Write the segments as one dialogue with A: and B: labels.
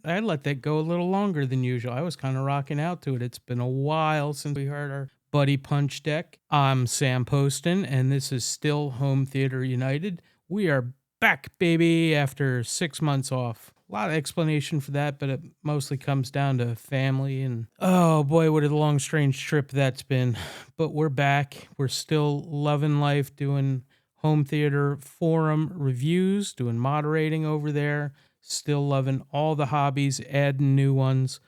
A: I let that go a little longer than usual. I was kind of rocking out to it. It's been a while since we heard our Buddy Punch deck. I'm Sam Poston, and this is still Home Theater United. We are back, baby, after 6 months off. A lot of explanation for that, but it mostly comes down to family and oh boy, what a long, strange trip that's been. But we're back. We're still loving life, doing home theater forum reviews, doing moderating over there. Still loving all the hobbies, adding new ones.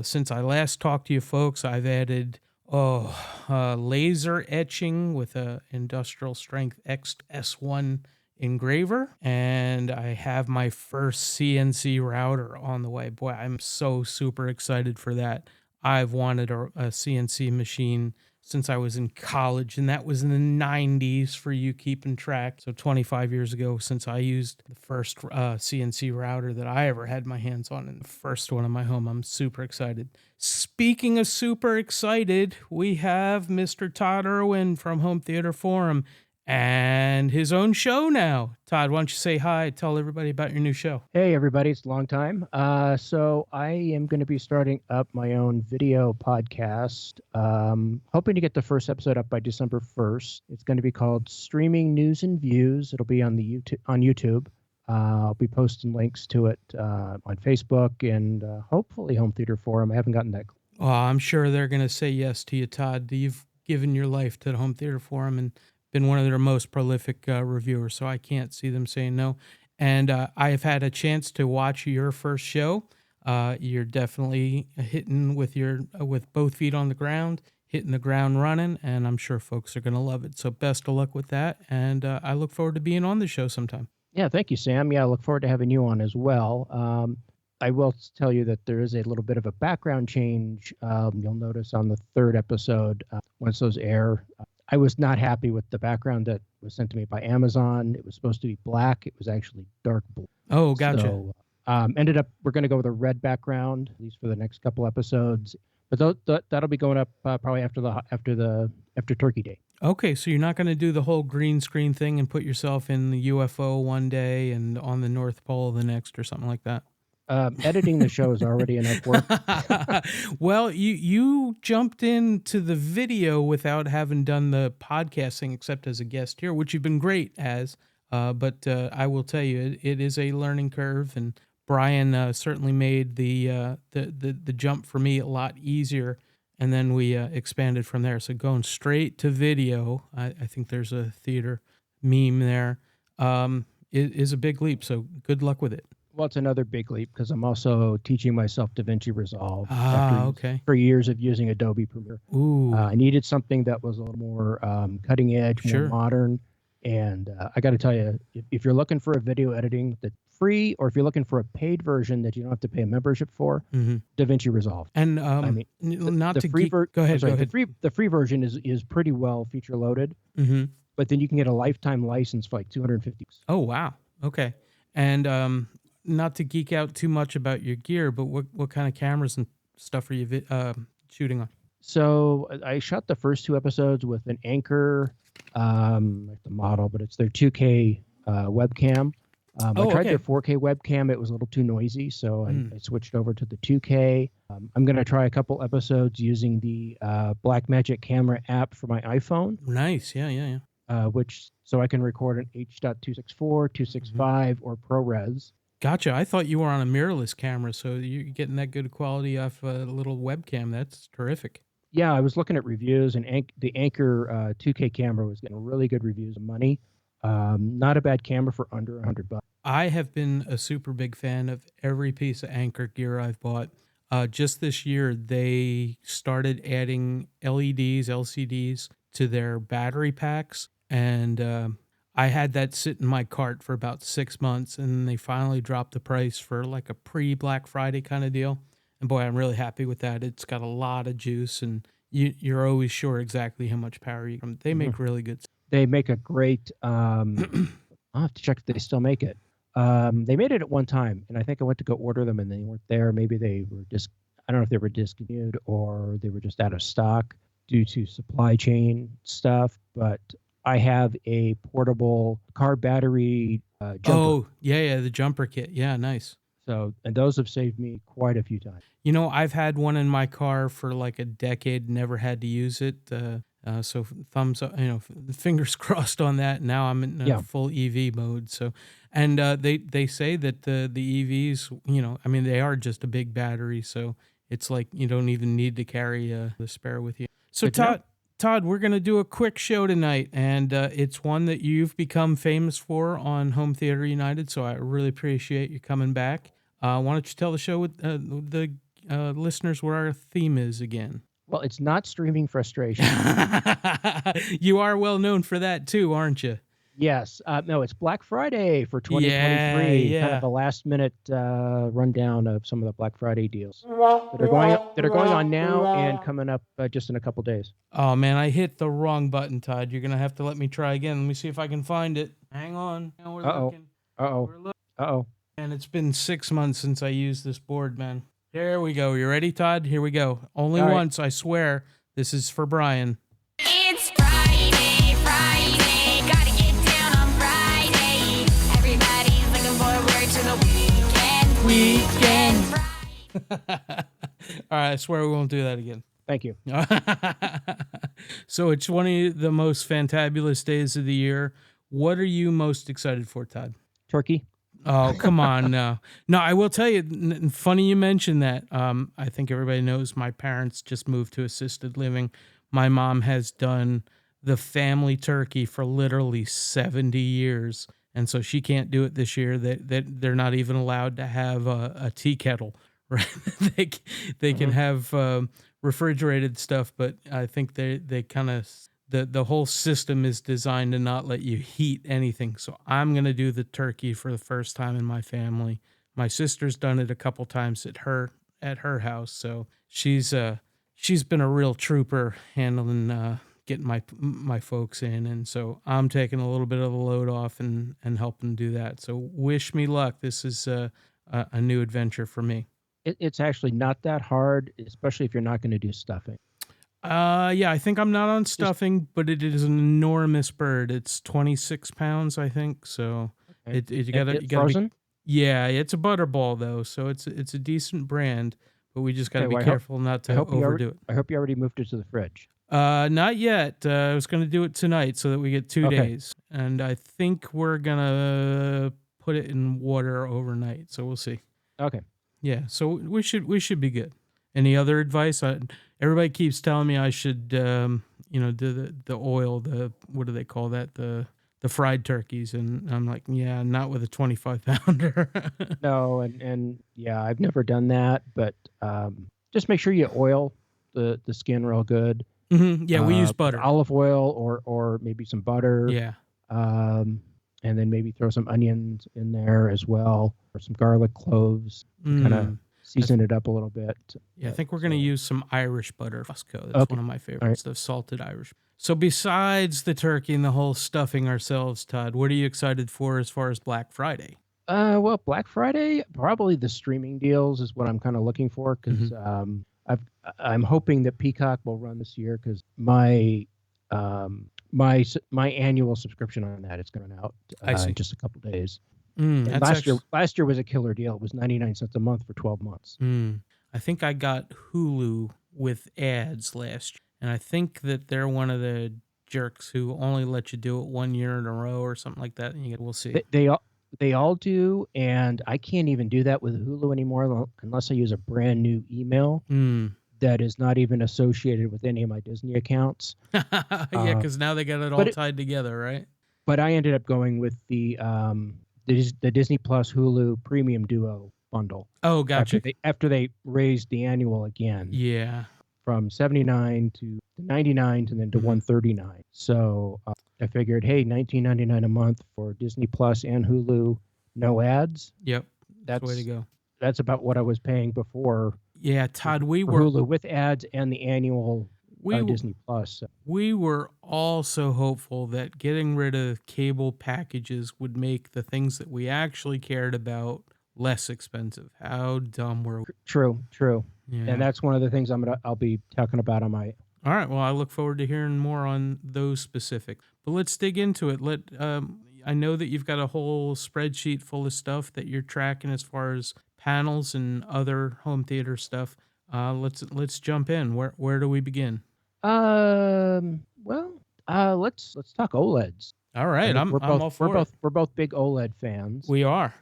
A: Since I last talked to you folks, I've added laser etching with a industrial strength XS1 engraver, and I have my first CNC router on the way. Boy, I'm so super excited for that. I've wanted a CNC machine since I was in college, and that was in the 90s for you keeping track. So 25 years ago since I used the first CNC router that I ever had my hands on, and the first one in my home. I'm super excited. Speaking of super excited, we have Mr. Todd Erwin from Home Theater Forum and his own show now. Todd, why don't you say hi, tell everybody about your new show.
B: Hey, everybody, it's a long time. So I am going to be starting up my own video podcast. Hoping to get the first episode up by December 1st. It's going to be called Streaming News and Views. It'll be on YouTube. I'll be posting links to it on Facebook and hopefully Home Theater Forum. I haven't gotten that.
A: Oh, I'm sure they're going to say yes to you, Todd. You've given your life to the Home Theater Forum and been one of their most prolific reviewers, so I can't see them saying no. And I have had a chance to watch your first show. You're definitely hitting with both feet on the ground, hitting the ground running, and I'm sure folks are going to love it. So best of luck with that, and I look forward to being on the show sometime.
B: Yeah, thank you, Sam. Yeah, I look forward to having you on as well. I will tell you that there is a little bit of a background change. You'll notice on the third episode, once those air, I was not happy with the background that was sent to me by Amazon. It was supposed to be black. It was actually dark blue.
A: Oh, gotcha.
B: So ended up, we're going to go with a red background, at least for the next couple episodes. But that'll be going up probably after Turkey Day.
A: Okay, so you're not going to do the whole green screen thing and put yourself in the UFO one day and on the North Pole the next or something like that?
B: Editing the show is already enough work.
A: Well, you jumped into the video without having done the podcasting except as a guest here, which you've been great as. But I will tell you, it is a learning curve, and Brian certainly made the jump for me a lot easier, and then we expanded from there. So going straight to video, I think there's a theater meme there, is a big leap. So good luck with it.
B: Well, it's another big leap because I'm also teaching myself DaVinci Resolve.
A: Okay.
B: For years of using Adobe Premiere.
A: Ooh.
B: I needed something that was a little more cutting edge,
A: Sure.
B: more modern. And I got to tell you, if you're looking for a video editing that's free, or if you're looking for a paid version that you don't have to pay a membership for, DaVinci Resolve.
A: And
B: I mean,
A: go ahead.
B: The free version is pretty well feature loaded, but then you can get a lifetime license for like $250.
A: Oh, wow. Okay. And not to geek out too much about your gear, but what kind of cameras and stuff are you shooting on?
B: So I shot the first two episodes with an Anchor, like the model, but it's their 2K webcam. I tried their 4K webcam. It was a little too noisy, so I switched over to the 2K. I'm going to try a couple episodes using the Blackmagic camera app for my iPhone.
A: Nice. Yeah.
B: So I can record an H.264, 265, or ProRes.
A: Gotcha. I thought you were on a mirrorless camera, so you're getting that good quality off a little webcam. That's terrific.
B: Yeah, I was looking at reviews, and the Anchor 2K camera was getting really good reviews of money. Not a bad camera for under $100.
A: I have been a super big fan of every piece of Anchor gear I've bought. Just this year, they started adding LEDs, LCDs to their battery packs, and I had that sit in my cart for about 6 months, and they finally dropped the price for like a pre-Black Friday kind of deal. And boy, I'm really happy with that. It's got a lot of juice, and you're always sure exactly how much power you can. They make really good stuff.
B: They make a great, I'll have to check if they still make it. They made it at one time, and I think I went to go order them, and they weren't there. Maybe they were I don't know if they were discontinued or they were just out of stock due to supply chain stuff, but I have a portable car battery jumper.
A: Oh, yeah, the jumper kit. Yeah, nice.
B: So, and those have saved me quite a few times.
A: You know, I've had one in my car for like a decade, never had to use it. So thumbs up, fingers crossed on that. Now I'm in a
B: Yeah,
A: full EV mode. So, and they say that the EVs, I mean, they are just a big battery. So it's like you don't even need to carry the spare with you. So
B: good to know.
A: Todd, we're gonna do a quick show tonight, and it's one that you've become famous for on Home Theater United. So I really appreciate you coming back. Why don't you tell the show with the listeners what our theme is again?
B: Well, it's not streaming frustration.
A: You are well known for that too, aren't you?
B: Yes. No, it's Black Friday for
A: Yeah,
B: 2023. Kind of
A: yeah.
B: a last minute rundown of some of the Black Friday deals that are going on now and coming up just in a couple days.
A: Oh man, I hit the wrong button, Todd. You're gonna have to let me try again. Let me see if I can find it. Hang on. Now we're
B: Uh-oh.
A: looking.
B: Uh-oh.
A: We're looking.
B: Uh-oh.
A: And it's been 6 months since I used this board, man. There we go. You ready, Todd? Here we go. Only
B: All right.
A: once, I swear. This is for Brian.
C: It's Friday, Friday, gotta get down on Friday. Everybody's looking forward to the weekend.
A: All right, I swear we won't do that again.
B: Thank you.
A: So it's one of the most fantabulous days of the year. What are you most excited for, Todd?
B: Turkey.
A: Oh, come on. No, I will tell you, funny you mentioned that. I think everybody knows my parents just moved to assisted living. My mom has done the family turkey for literally 70 years. And so she can't do it this year. That they're not even allowed to have a tea kettle, right? they can have refrigerated stuff, but I think they kind of the whole system is designed to not let you heat anything. So I'm gonna do the turkey for the first time in my family. My sister's done it a couple times at her house, so she's been a real trooper handling getting my folks in, and so I'm taking a little bit of the load off and helping do that. So wish me luck. This is a new adventure for me.
B: It's actually not that hard, especially if you're not going to do stuffing.
A: Yeah, I think I'm not on stuffing, but it is an enormous bird. It's 26 pounds, I think. So
B: Okay.
A: you gotta
B: frozen?
A: yeah, it's a butterball though, so it's a decent brand, but we just gotta
B: Okay,
A: be
B: well, I hope-
A: careful not to
B: I hope you already,
A: overdo it.
B: I hope you already moved it to the fridge.
A: Not yet. I was gonna do it tonight so that we get 2
B: Okay.
A: days, and I think we're gonna put it in water overnight. So we'll see.
B: Okay.
A: Yeah, so we should be good. Any other advice? Everybody keeps telling me I should, do the oil, what do they call that? The fried turkeys, and I'm like, yeah, not with a 25 pounder.
B: No, and yeah, I've never done that, but just make sure you oil the skin real good.
A: Yeah, we use
B: with
A: butter.
B: olive oil or maybe some butter.
A: Yeah,
B: And then maybe throw some onions in there as well, or some garlic cloves. Kind of season it up a little bit.
A: yeah. I think we're gonna use some Irish butter. Costco. That's
B: Okay.
A: one of my
B: All
A: favorites.
B: right.
A: The salted Irish. So besides the turkey and the whole stuffing ourselves, Todd, what are you excited for as far as Black Friday?
B: Well, Black Friday, probably the streaming deals is what I'm kind of looking for because I'm hoping that Peacock will run this year because my annual subscription on that is going out
A: I see.
B: in just a couple days.
A: That's
B: And last year was a killer deal. It was 99 cents a month for 12 months.
A: I think I got Hulu with ads last year, and I think that they're one of the jerks who only let you do it 1 year in a row or something like that. And we'll see.
B: They all do, and I can't even do that with Hulu anymore unless I use a brand new email that is not even associated with any of my Disney accounts.
A: Yeah, because now they got it all tied together, right?
B: But I ended up going with the Disney Plus Hulu Premium Duo bundle.
A: Oh, gotcha.
B: After they raised the annual again.
A: Yeah.
B: From 79 to 99 and then to 139. So I figured, hey, $19.99 a month for Disney Plus and Hulu, no ads.
A: Yep. That's the way to go.
B: That's about what I was paying before.
A: Yeah, Todd, we
B: for
A: were
B: Hulu with ads and the annual Disney Plus. So.
A: We were all so hopeful that getting rid of cable packages would make the things that we actually cared about less expensive. How dumb were we?
B: True.
A: Yeah.
B: And that's one of the things I'll be talking about on my.
A: All right. Well, I look forward to hearing more on those specifics. But let's dig into it. I know that you've got a whole spreadsheet full of stuff that you're tracking as far as panels and other home theater stuff. Let's jump in. Where do we begin?
B: Well, let's talk OLEDs.
A: All right, I'm all for it.
B: We're both big OLED fans.
A: We are.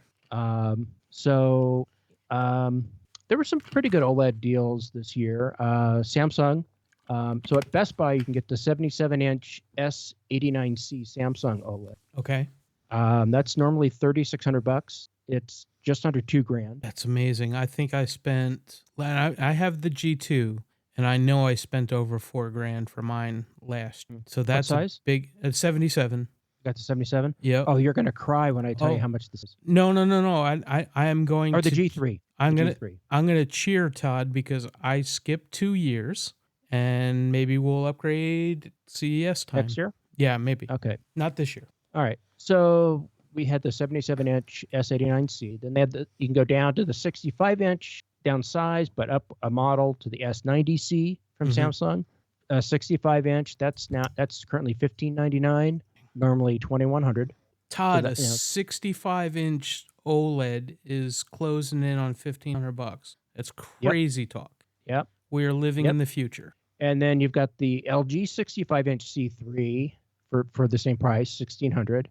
B: So there were some pretty good OLED deals this year. Samsung. So at Best Buy, you can get the 77-inch S89C Samsung OLED.
A: Okay.
B: That's normally $3,600. It's just under $2,000.
A: That's amazing. I think I spent. I have the G2, and I know I spent over $4,000 for mine last. So that's
B: what size?
A: Big. 77.
B: Got the 77.
A: Yeah.
B: Oh, you're gonna cry when I tell you how much this is.
A: No. I am going.
B: Or the
A: to,
B: G3.
A: I'm
B: G3.
A: gonna cheer Todd because I skipped 2 years, and maybe we'll upgrade CES time
B: Next year.
A: Yeah, maybe.
B: Okay.
A: Not this year.
B: All right. So we had the 77-inch S89C. Then they had you can go down to the 65-inch downsized, but up a model to the S90C from Samsung. 65-inch. That's currently $1,599. Normally $2,100.
A: Todd,
B: So
A: a 65-inch OLED is closing in on $1,500. That's crazy talk.
B: Yep.
A: We are living in the future.
B: And then you've got the LG 65-inch C3 for the same price, $1,600.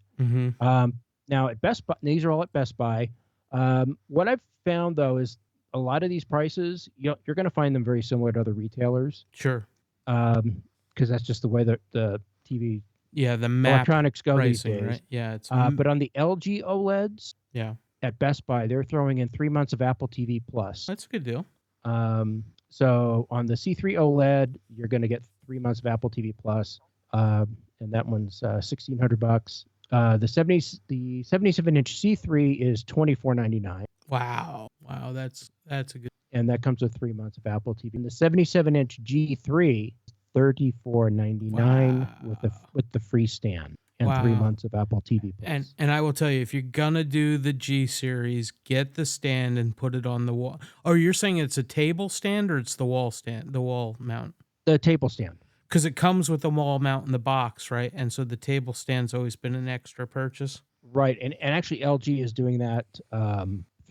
B: Now at Best Buy, these are all at Best Buy. What I've found though is a lot of these prices, you're going to find them very similar to other retailers.
A: Sure.
B: Because that's just the way that the TV
A: the map
B: electronics go
A: pricing,
B: these days.
A: right? Yeah. It's
B: but on the LG OLEDs,
A: at
B: Best Buy, they're throwing in 3 months of Apple TV Plus.
A: That's a good deal.
B: So on the C3 OLED, you're going to get 3 months of Apple TV Plus, and that one's $1,600. The 77-inch C3 is $2,499.
A: Wow, that's a good.
B: And that comes with 3 months of Apple TV. And the 77-inch G3, $34.99 with the free stand and 3 months of Apple TV Plus.
A: And I will tell you, if you're gonna do the G series, get the stand and put it on the wall. Oh, you're saying it's a table stand or it's the wall stand, the wall mount?
B: The table stand.
A: Because it comes with the wall mount in the box, right? And so the table stand's always been an extra purchase.
B: Right, and actually LG is doing that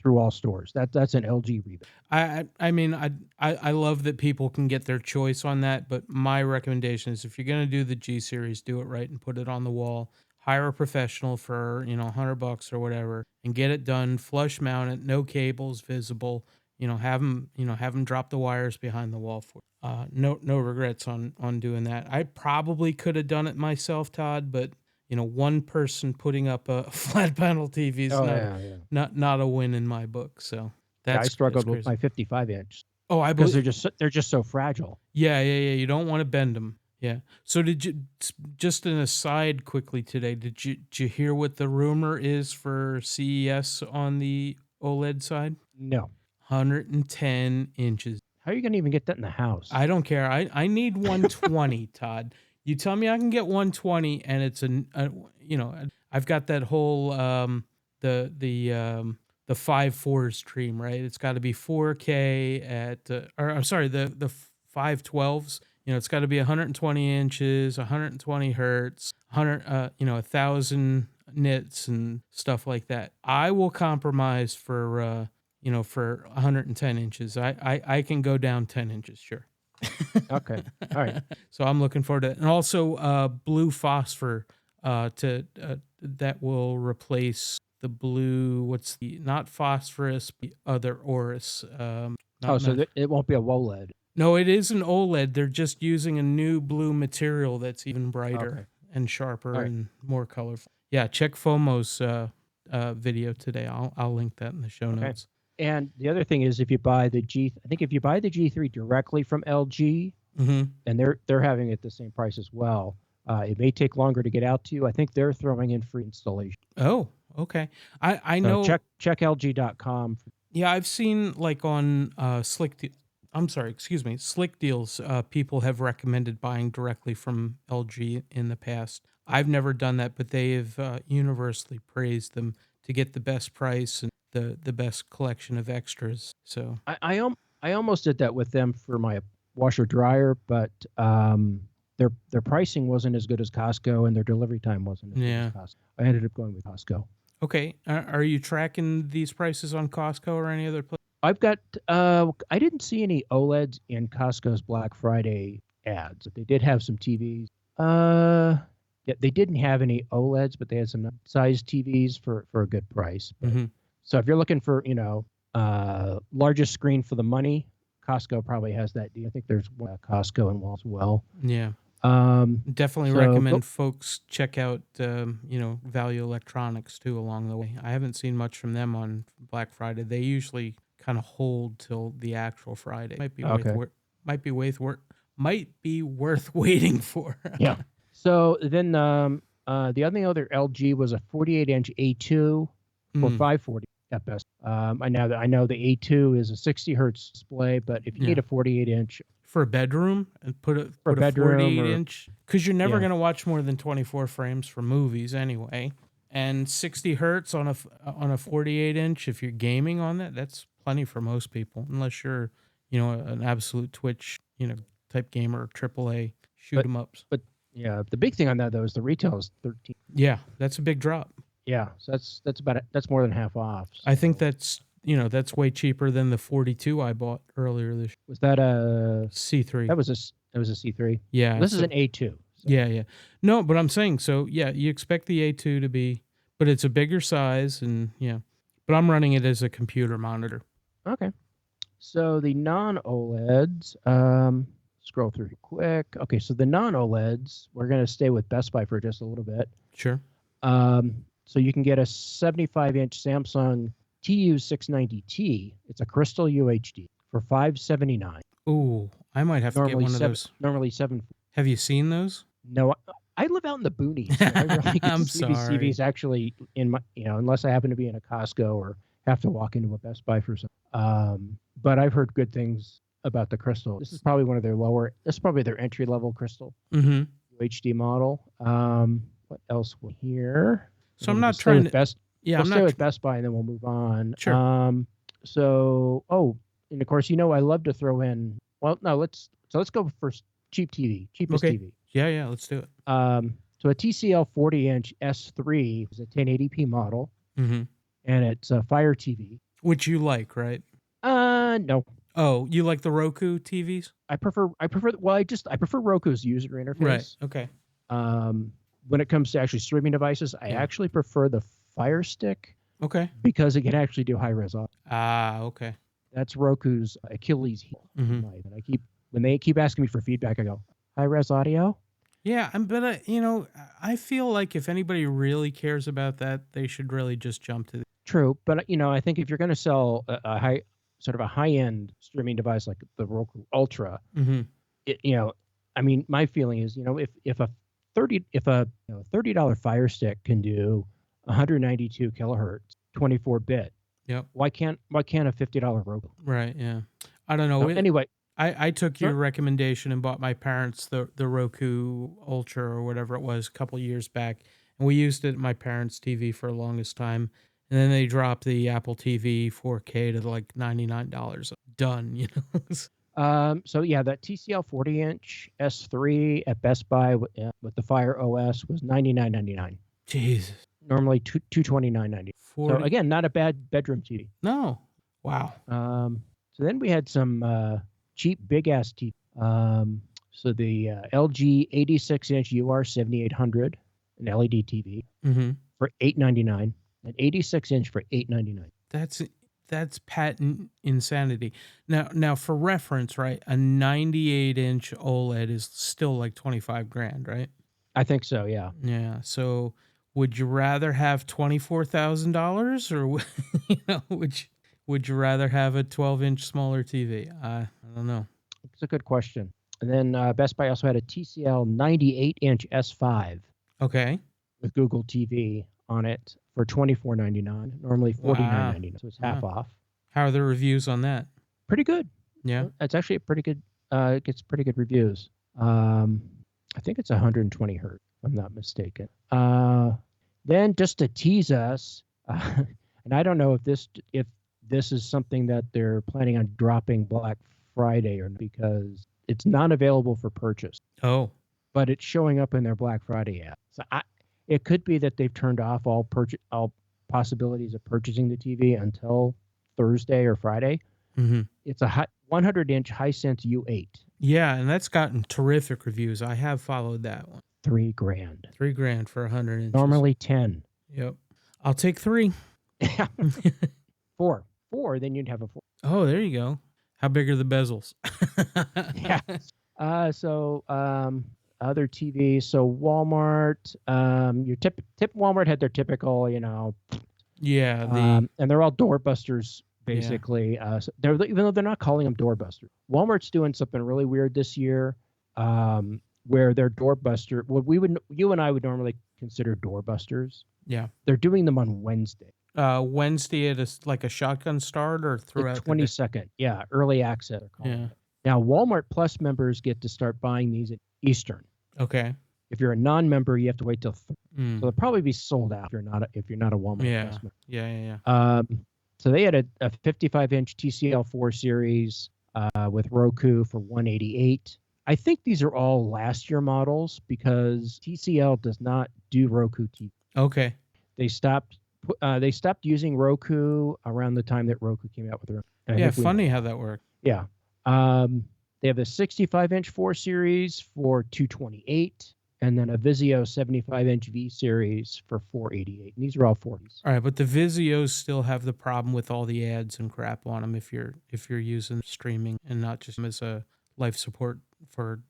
B: through all stores. That's an LG rebate.
A: I mean, I love that people can get their choice on that, but my recommendation is if you're going to do the G series, do it right and put it on the wall. Hire a professional for, $100 or whatever and get it done, flush mount it, no cables visible, have them drop the wires behind the wall for no regrets on doing that. I probably could have done it myself, Todd, but one person putting up a flat panel TV is not a win in my book. So I
B: struggled with my 55-inch.
A: Oh, I believe
B: they're just so fragile.
A: Yeah. You don't want to bend them. Yeah. So did you? Just an aside, quickly today, did you hear what the rumor is for CES on the OLED side?
B: No.
A: 110 inches.
B: How are you going to even get that in the house?
A: I don't care. I need 120, Todd. You tell me I can get 120, and it's I've got that whole the 5.4s stream, right? It's got to be 4K at the 512s. It's got to be 120 inches, 120 hertz, 1,000 nits and stuff like that. I will compromise for 110 inches. I can go down 10 inches, sure.
B: Okay. All right.
A: So I'm looking forward to it. And also blue phosphor that will replace the blue, not phosphorus, the other Oris.
B: It won't be a OLED.
A: No, it is an OLED. They're just using a new blue material that's even brighter and sharper and more colorful. Yeah, check FOMO's video today. I'll link that in the show notes.
B: And the other thing is, if you buy the G3 directly from LG, and they're having it the same price as well, it may take longer to get out to you. I think they're throwing in free installation.
A: Oh, okay. I know.
B: Check LG.com.
A: Yeah, I've seen like on Slick Deals, people have recommended buying directly from LG in the past. I've never done that, but they have universally praised them to get the best price and the best collection of extras. So
B: I almost did that with them for my washer dryer, but their pricing wasn't as good as Costco, and their delivery time wasn't as good as Costco. I ended up going with Costco.
A: Okay. Are you tracking these prices on Costco or any other place?
B: I've got. I didn't see any OLEDs in Costco's Black Friday ads. They did have some TVs. Yeah, they didn't have any OLEDs, but they had some size TVs for a good price. But,
A: Mhm.
B: so if you're looking for, largest screen for the money, Costco probably has that deal. I think there's Costco in Wall as well.
A: Yeah. Definitely
B: So
A: recommend folks check out, Value Electronics too along the way. I haven't seen much from them on Black Friday. They usually kind of hold till the actual Friday. Might be
B: Okay.
A: might be worth waiting for.
B: Yeah. So then the other LG was a 48-inch A2 for
A: Mm,
B: $540 at best. I know the A2 is a 60 hertz display, but if you
A: Yeah.
B: need a 48-inch
A: for a bedroom and put
B: for a
A: a
B: bedroom
A: 48
B: or
A: inch, because you're never
B: yeah,
A: going to watch more than 24 frames for movies anyway. And 60 hertz on a 48 inch, if you're gaming on that, that's plenty for most people, unless you're, an absolute Twitch, type gamer, AAA shoot
B: but
A: 'em ups.
B: but yeah, the big thing on that though is the retail is 13.
A: Yeah, that's a big drop.
B: Yeah, so that's more than half off.
A: I think
B: So
A: that's way cheaper than the 42 I bought earlier this
B: was that a
A: C3.
B: that was a C3.
A: Yeah,
B: This is
A: so
B: an A2. So.
A: yeah. No, but I'm saying, so yeah, you expect the A2 to be, but it's a bigger size and yeah. But I'm running it as a computer monitor.
B: Okay. So the non-OLEDs, scroll through quick. Okay, so the non-OLEDs, we're going to stay with Best Buy for just a little bit.
A: Sure.
B: So you can get a 75-inch Samsung TU690T. It's a crystal UHD for $579.
A: Ooh, I might have to get one of those.
B: Normally $7.
A: Have you seen those?
B: No, I live out in the boonies. So I really get
A: I'm
B: to see these
A: sorry.
B: TVs actually in my, unless I happen to be in a Costco or have to walk into a Best Buy for some. But I've heard good things about the crystal. This is probably one of their this is probably their entry level crystal UHD model. What else was here?
A: So I'm not trying to.
B: Best.
A: Yeah,
B: We'll
A: I'm
B: stay
A: not.
B: with Best Buy and then we'll move on.
A: Sure.
B: And of course, I love to throw in. Well, no, let's go for cheapest
A: Okay.
B: TV.
A: Yeah, let's do it.
B: So a TCL 40-inch S3 is a 1080p model, and it's a Fire TV.
A: Which you like, right?
B: No.
A: Oh, you like the Roku TVs?
B: I prefer Roku's user interface.
A: Right. Okay.
B: When it comes to actually streaming devices, I actually prefer the Fire Stick.
A: Okay.
B: Because it can actually do high res audio.
A: Ah, okay.
B: That's Roku's Achilles heel. And when they keep asking me for feedback, I go, high res audio?
A: Yeah, but I feel like if anybody really cares about that, they should really just jump to the.
B: True, but I think if you're going to sell a high end streaming device like the Roku Ultra, my feeling is, if a $30 Fire Stick can do 192 kilohertz, 24-bit.
A: Yep.
B: Why can't a $50 Roku?
A: Right. Yeah. I don't know.
B: So anyway,
A: I took your recommendation and bought my parents the Roku Ultra or whatever it was a couple years back, and we used it at my parents' TV for the longest time. And then they dropped the Apple TV 4K to like $99. Done.
B: So yeah, that TCL 40-inch S3 at Best Buy with the Fire OS was $99.99.
A: Jesus.
B: Normally $229.99. So again, not a bad bedroom TV.
A: No. Wow.
B: So then we had some cheap big ass TV. So the LG 86-inch UR7800, an LED TV for $899, an 86-inch for $899.
A: That's patent insanity. Now for reference, right? A 98-inch OLED is still like $25,000, right?
B: I think so. Yeah.
A: Yeah. So would you rather have $24,000 or would you rather have a 12-inch smaller TV? I don't know.
B: It's a good question. And then Best Buy also had a TCL 98-inch S5.
A: Okay.
B: With Google TV on it for $24.99. Normally $49.99. So it's half off.
A: How are the reviews on that?
B: Pretty good.
A: Yeah.
B: It's actually a pretty good. It gets pretty good reviews. I think it's 120 hertz, if I'm not mistaken. Then just to tease us, and I don't know if this is something that they're planning on dropping Black Friday or because it's not available for purchase.
A: Oh.
B: But it's showing up in their Black Friday app. So it could be that they've turned off all possibilities of purchasing the TV until Thursday or Friday.
A: Mm-hmm.
B: It's a 100-inch Hisense U8.
A: Yeah, and that's gotten terrific reviews. I have followed that one.
B: $3,000.
A: $3,000 for 100 inches.
B: Normally 10.
A: Yep. I'll take 3.
B: 4. Then you'd have a 4.
A: Oh, there you go. How big are the bezels?
B: Yeah. Other TVs. So Walmart. Your Walmart had their typical,
A: Yeah.
B: and they're all doorbusters basically. So even though they're not calling them doorbusters. Walmart's doing something really weird this year, where their doorbuster, what you and I would normally consider doorbusters.
A: Yeah.
B: They're doing them on Wednesday.
A: Wednesday at a shotgun start or throughout
B: the 22nd. Yeah, early access.
A: Yeah.
B: Now Walmart Plus members get to start buying these at Eastern.
A: Okay.
B: If you're a non-member, you have to wait till. So
A: Mm.
B: they'll probably be sold out if you're not a Walmart
A: Yeah.
B: Plus member.
A: Yeah.
B: So they had a 55-inch TCL 4 series with Roku for $188. I think these are all last year models because TCL does not do Roku TV.
A: Okay.
B: They stopped using Roku around the time that Roku came out with their own.
A: Yeah, funny how that worked.
B: Yeah. They have a 65-inch 4 series for $228, and then a Vizio 75-inch V series for $488. And these are all 40s.
A: All right, but the Vizios still have the problem with all the ads and crap on them if you're using streaming and not just as a life support for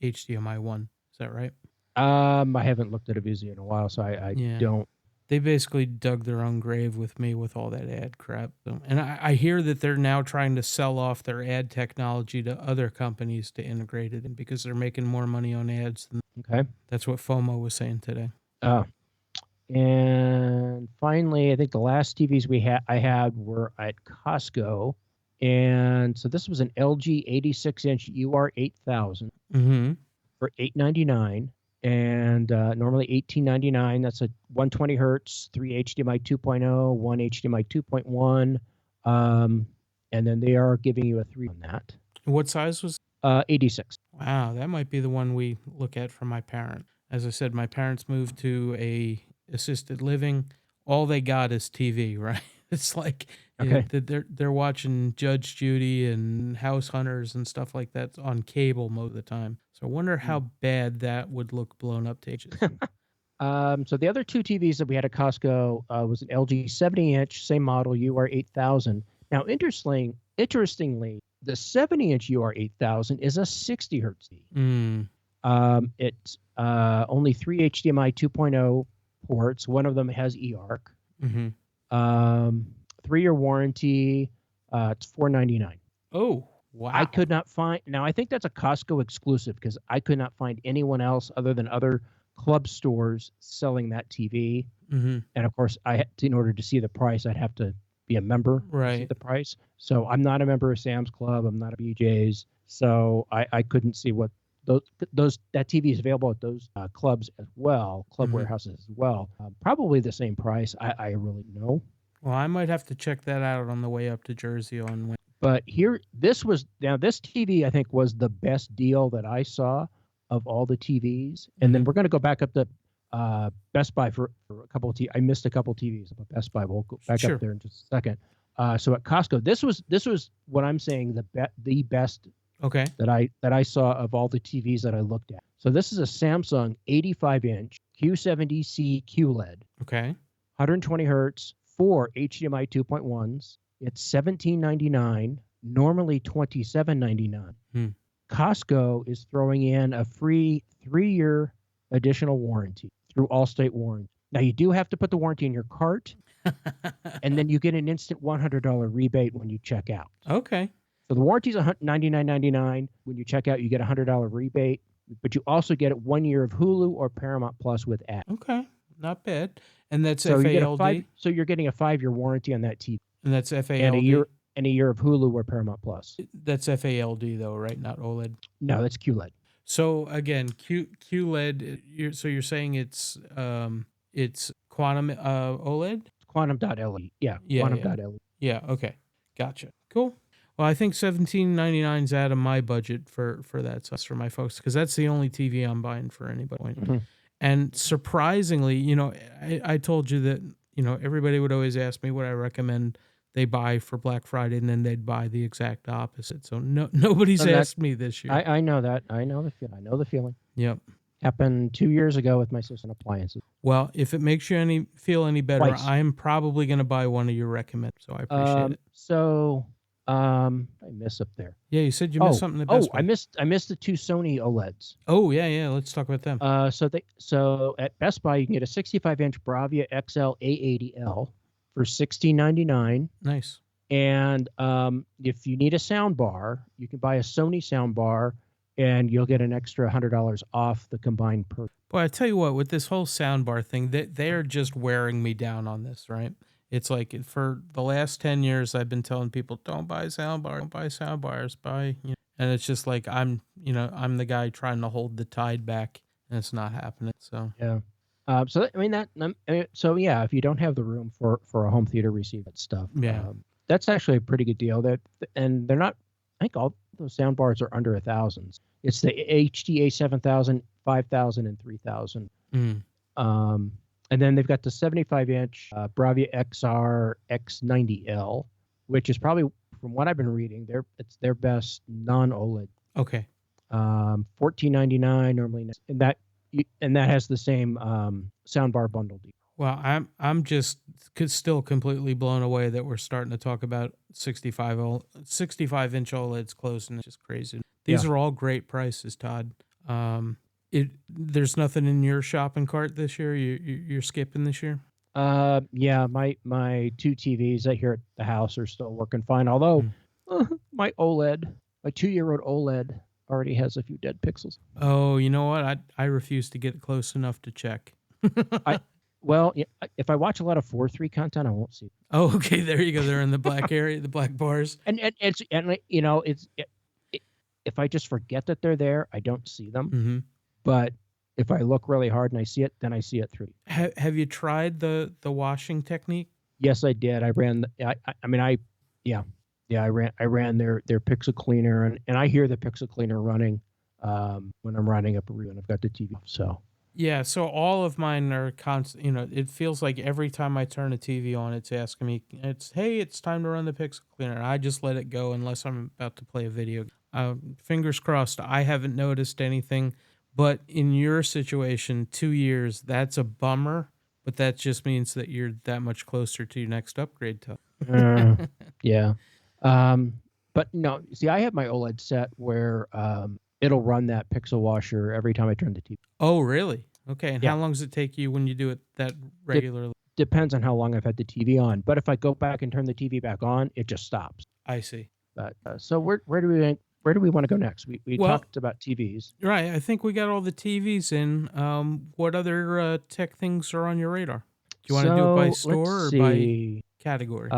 A: HDMI 1. Is that right?
B: I haven't looked at a Vizio in a while, so I don't.
A: They basically dug their own grave with me with all that ad crap. And I hear that they're now trying to sell off their ad technology to other companies to integrate it in because they're making more money on ads.
B: Okay.
A: That's what FOMO was saying today.
B: And finally, I think the last TVs I had were at Costco. And so this was an LG 86-inch UR8000 for $899. And normally $18.99. That's a 120 hertz, 3 HDMI 2.0, 1 HDMI 2.1, and then they are giving you a 3 on that.
A: What size was?
B: 86.
A: Wow, that might be the one we look at for my parent. As I said, my parents moved to a assisted living. All they got is TV, right? It's like they're watching Judge Judy and House Hunters and stuff like that on cable most of the time. So I wonder how bad that would look blown up to H's.
B: So the other 2 TVs that we had at Costco was an LG 70-inch, same model, UR8000. Now, interestingly, the 70-inch UR8000 is a 60 hertz TV. It's only 3 HDMI 2.0 ports. One of them has eARC. 3-year warranty. It's $499.
A: Oh, wow.
B: I could not find. Now, I think that's a Costco exclusive because I could not find anyone else other than other club stores selling that TV. And of course, in order to see the price, I'd have to be a member to see the price. So I'm not a member of Sam's Club. I'm not a BJ's. So I couldn't see what that TV is available at those clubs as well, club warehouses as well. Probably the same price. I really don't know.
A: Well, I might have to check that out on the way up to Jersey on Wednesday.
B: But this TV I think was the best deal that I saw of all the TVs. And then we're going to go back up to Best Buy for a couple of TVs. I missed a couple of TVs at Best Buy. We'll go back up there in just a second. So at Costco, this was what I'm saying the best that I saw of all the TVs that I looked at. So this is a Samsung 85-inch Q70C QLED.
A: Okay.
B: 120 hertz, 4 HDMI 2.1s. It's $17.99, normally $27.99. Costco is throwing in a free 3-year additional warranty through Allstate Warranty. Now, you do have to put the warranty in your cart, and then you get an instant $100 rebate when you check out.
A: Okay.
B: So the warranty is $99.99. When you check out, you get a $100 rebate, but you also get 1 year of Hulu or Paramount Plus with ads.
A: Okay, not bad. And that's
B: so
A: FALD?
B: So you're getting a 5-year warranty on that TV.
A: And that's FALD?
B: And a year of Hulu or Paramount Plus.
A: That's FALD though, right? Not OLED?
B: No, that's QLED.
A: So again, QLED, you're saying it's quantum OLED?
B: Quantum.LED. Yeah, quantum.LED.
A: Yeah, okay. Gotcha. Cool. Well, I think $17.99 is out of my budget for that. So that's for my folks, because that's the only TV I'm buying for anybody. And surprisingly, I told you that everybody would always ask me what I recommend they buy for Black Friday, and then they'd buy the exact opposite. So nobody's
B: And that-
A: asked me this year.
B: I know that. I know the feeling.
A: Yep.
B: Happened 2 years ago with my system appliances.
A: Well, if it makes you feel any better,
B: Twice.
A: I'm probably going to buy one of your recommends. So I appreciate it.
B: So I miss up there.
A: Yeah, you said you missed something at Best Buy.
B: I missed the 2 Sony OLEDs.
A: Oh, yeah. Let's talk about them.
B: So at Best Buy you can get a 65-inch Bravia XL A80L for $16.99.
A: Nice.
B: And if you need a sound bar, you can buy a Sony sound bar, and you'll get an extra $100 off the combined purchase.
A: Boy, I tell you what, with this whole soundbar thing, they're just wearing me down on this, right? It's like for the last 10 years, I've been telling people, don't buy soundbars, don't buy soundbars, buy, and it's just like I'm the guy trying to hold the tide back, and it's not happening. So
B: yeah. So yeah, if you don't have the room for a home theater receiver stuff, that's actually a pretty good deal. And they're not. I think all those sound bars are under $1,000. It's the HDA 7000, 5000, and 3000. And then they've got the 75-inch Bravia XR X90L, which is probably, from what I've been reading, it's their best non-OLED.
A: Okay.
B: $14.99 normally, and that has the same soundbar bundle deal.
A: Well, I'm just still completely blown away that we're starting to talk about 65-inch OLEDs close, and it's just crazy. These are all great prices, Todd. There's nothing in your shopping cart this year. You're skipping this year.
B: Yeah, my 2 TVs I here at the house are still working fine. Although my 2-year-old OLED already has a few dead pixels.
A: Oh, you know what? I refuse to get close enough to check.
B: Well, if I watch a lot of 4:3 content, I won't see it.
A: Oh, okay. There you go. They're in the black area, the black bars.
B: And if I just forget that they're there, I don't see them.
A: Mm-hmm.
B: But if I look really hard and I see it, then I see it through.
A: Have you tried the washing technique?
B: Yes, I did. I ran. I ran their pixel cleaner, and I hear the pixel cleaner running when I'm running up a review, and I've got the TV off. So.
A: Yeah, so all of mine are constant. It feels like every time I turn the TV on, it's asking me, hey, it's time to run the pixel cleaner. I just let it go unless I'm about to play a video. Fingers crossed, I haven't noticed anything. But in your situation, 2 years, that's a bummer. But that just means that you're that much closer to your next upgrade.
B: Yeah. But no, see, I have my OLED set where it'll run that pixel washer every time I turn the TV.
A: Oh, really? Okay. And how long does it take you when you do it that regularly?
B: Depends on how long I've had the TV on. But if I go back and turn the TV back on, it just stops.
A: I see.
B: But so where do we want to go next? We talked about TVs.
A: Right. I think we got all the TVs in. What other tech things are on your radar? Do you want to do it by store or by category?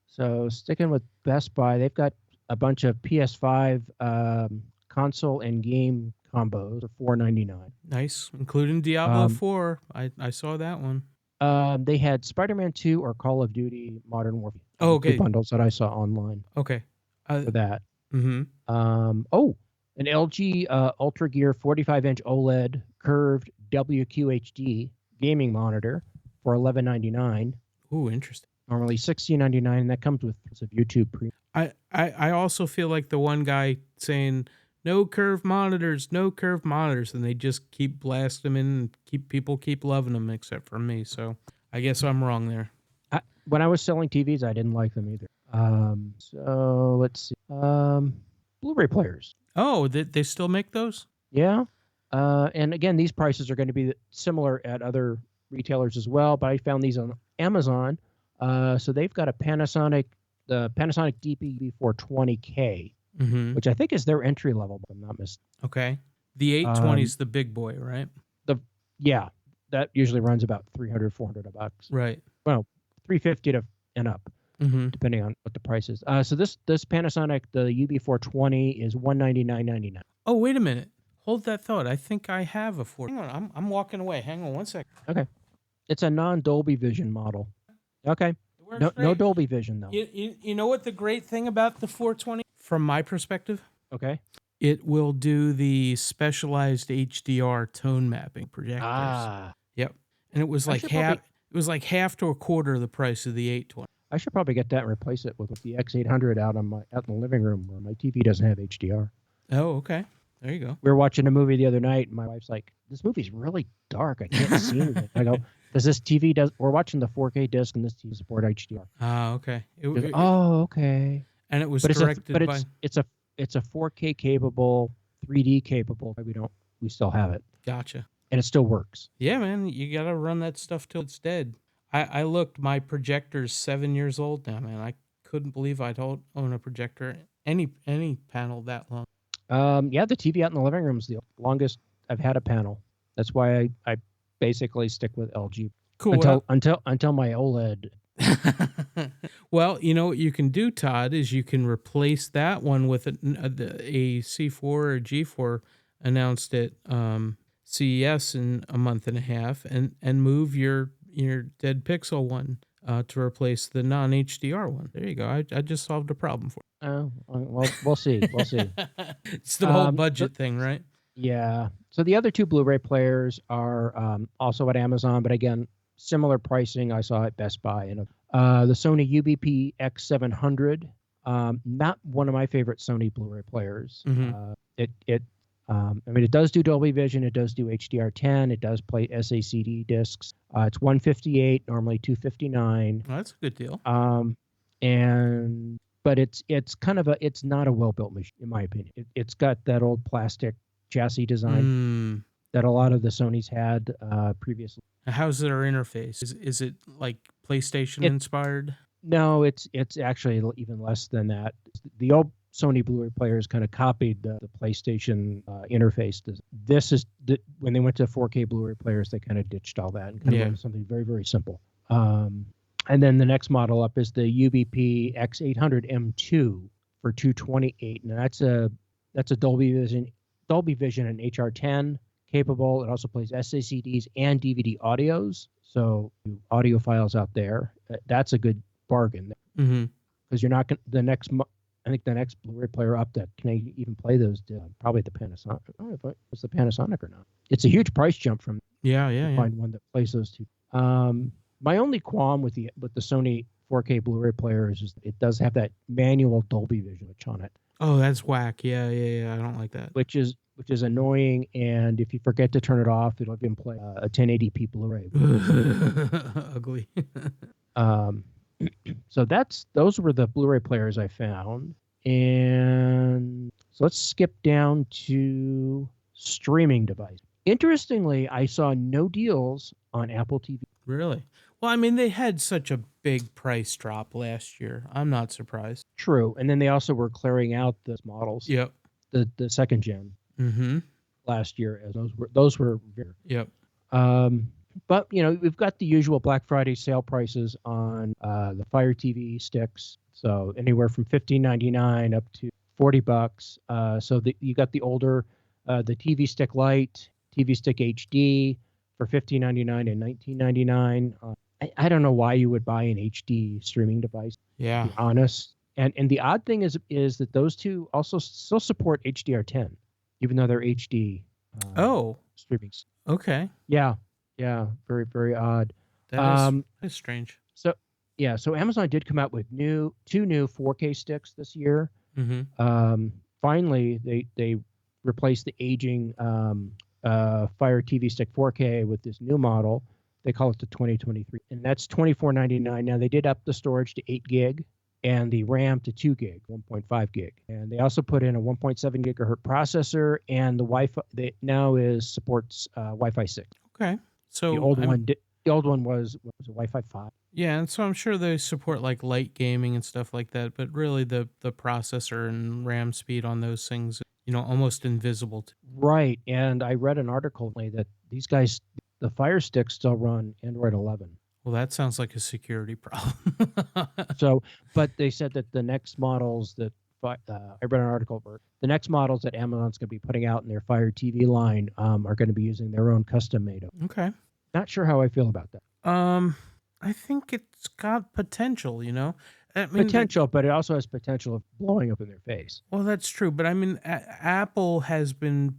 B: So sticking with Best Buy, they've got a bunch of PS5 console and game combos for $4.99.
A: Nice, including Diablo 4. I saw that one.
B: They had Spider-Man 2 or Call of Duty Modern Warfare.
A: Oh, okay.
B: The bundles that I saw online.
A: Okay.
B: For that.
A: Mm-hmm.
B: An LG Ultra Gear 45-inch OLED curved WQHD gaming monitor for $11.99.
A: Ooh, interesting.
B: Normally $16.99, and that comes with some YouTube Premium.
A: I also feel like the one guy saying no curved monitors, and they just keep blasting them in and people keep loving them except for me. So I guess I'm wrong there.
B: When I was selling TVs, I didn't like them either. So let's see. Blu-ray players.
A: Oh, they still make those?
B: Yeah. And again, these prices are going to be similar at other retailers as well, but I found these on Amazon. So they've got the Panasonic DP420K, which I think is their entry level, if I'm not mistaken.
A: Okay. The 820 is the big boy, right?
B: That usually runs about $300, $400 bucks.
A: Right.
B: Well, $350 and up, depending on what the price is. So this Panasonic, the UB420, is $199.99.
A: Oh, wait a minute. Hold that thought. I think I have a 4. Hang on. I'm walking away. Hang on 1 second.
B: Okay. It's a non-Dolby Vision model. Okay. No Dolby Vision, though.
A: You know what the great thing about the 420, from my perspective?
B: Okay.
A: It will do the specialized HDR tone mapping projectors.
B: Ah.
A: Yep. and it was
B: I
A: like
B: should
A: half.
B: probably
A: It was like half to a quarter of the price of the 820.
B: I should probably get that and replace it with the X800 out in the living room where my TV doesn't have HDR.
A: Oh, okay. There you go.
B: We were watching a movie the other night, and my wife's like, "This movie's really dark. I can't see anything." I go, "Does this TV We're watching the 4K disc, and this TV support HDR."
A: Ah, okay.
B: Oh, okay.
A: And it was
B: But
A: directed by.
B: it's a 4K capable, 3D capable. We still have it,
A: Gotcha.
B: and it still works.
A: Yeah, man, you gotta run that stuff till it's dead. I looked. My projector's 7 years old now, man. I couldn't believe I don't own a projector any panel that long.
B: Yeah, the TV out in the living room is the longest I've had a panel. That's why I basically stick with LG
A: Cool.
B: until my OLED.
A: Well, you know what you can do, Todd, is you can replace that one with a C4 or G4 announced at CES in a month and a half, and move your dead pixel one to replace the non HDR one. There you go. I just solved a problem for you.
B: Oh, well, we'll see. We'll see.
A: It's the whole budget thing, right?
B: Yeah. So the other two Blu-ray players are also at Amazon, but again, similar pricing I saw at Best Buy. And the Sony UBP X700, not one of my favorite Sony Blu-ray players.
A: Mhm.
B: It does do Dolby Vision. It does do HDR10. It does play SACD discs. It's $158, normally $259.
A: Well, that's a good deal.
B: But it's not a well-built machine, in my opinion. It's got that old plastic chassis design that a lot of the Sonys had previously.
A: How's their interface? Is it like PlayStation inspired?
B: No, it's actually even less than that. The old Sony Blu-ray players kind of copied the PlayStation interface. When they went to 4K Blu-ray players, they kind of ditched all that and kind of went to something very, very simple. And then the next model up is the UBP X800 M2 for $228, and that's a Dolby Vision and HR10 capable. It also plays SACDs and DVD audios, so audio files out there. That's a good bargain because you're not going I think the next Blu-ray player up that can even play those probably the Panasonic. I don't know if it's the Panasonic or not. It's a huge price jump from find one that plays those two. My only qualm with the Sony 4K Blu-ray player is just it does have that manual Dolby Vision switch on it.
A: Oh, that's whack. Yeah. I don't like that.
B: Which is annoying, and if you forget to turn it off, it'll even play a 1080p Blu-ray.
A: Ugly.
B: So those were the Blu-ray players I found, and so let's skip down to streaming device. Interestingly, I saw no deals on Apple TV.
A: Really? Well, I mean, they had such a big price drop last year. I'm not surprised.
B: True, and then they also were clearing out the models.
A: Yep.
B: The second gen. Last year, as those were very.
A: Yep.
B: But we've got the usual Black Friday sale prices on the Fire TV sticks. So anywhere from $15.99 up to $40. So you got the older, the TV Stick Lite, TV Stick HD for $15.99 and $19.99. I don't know why you would buy an HD streaming device.
A: Yeah.
B: To be honest. And the odd thing is that those two also still support HDR10, even though they're HD. Streaming.
A: Okay.
B: Yeah. Very, very odd.
A: That's strange.
B: So Amazon did come out with two new 4K sticks this year. Finally, they replaced the aging Fire TV Stick 4K with this new model. They call it the 2023, and that's $24.99. Now they did up the storage to 8 gig and the RAM to 2 gig, 1.5 gig, and they also put in a 1.7 gigahertz processor, and the Wi-Fi now supports Wi-Fi 6.
A: Okay, so
B: the old one was a Wi-Fi 5.
A: Yeah, and so I'm sure they support like light gaming and stuff like that, but really the processor and RAM speed on those things, almost invisible.
B: Right, and I read an article that these guys, the Fire Sticks, still run Android 11.
A: Well, that sounds like a security problem.
B: But they said that the next models that I read an article where the next models that Amazon's going to be putting out in their Fire TV line are going to be using their own custom-made.
A: Okay.
B: Not sure how I feel about that.
A: I think it's got potential, I mean,
B: potential, but it also has potential of blowing up in their face.
A: Well, that's true, but I mean, Apple has been,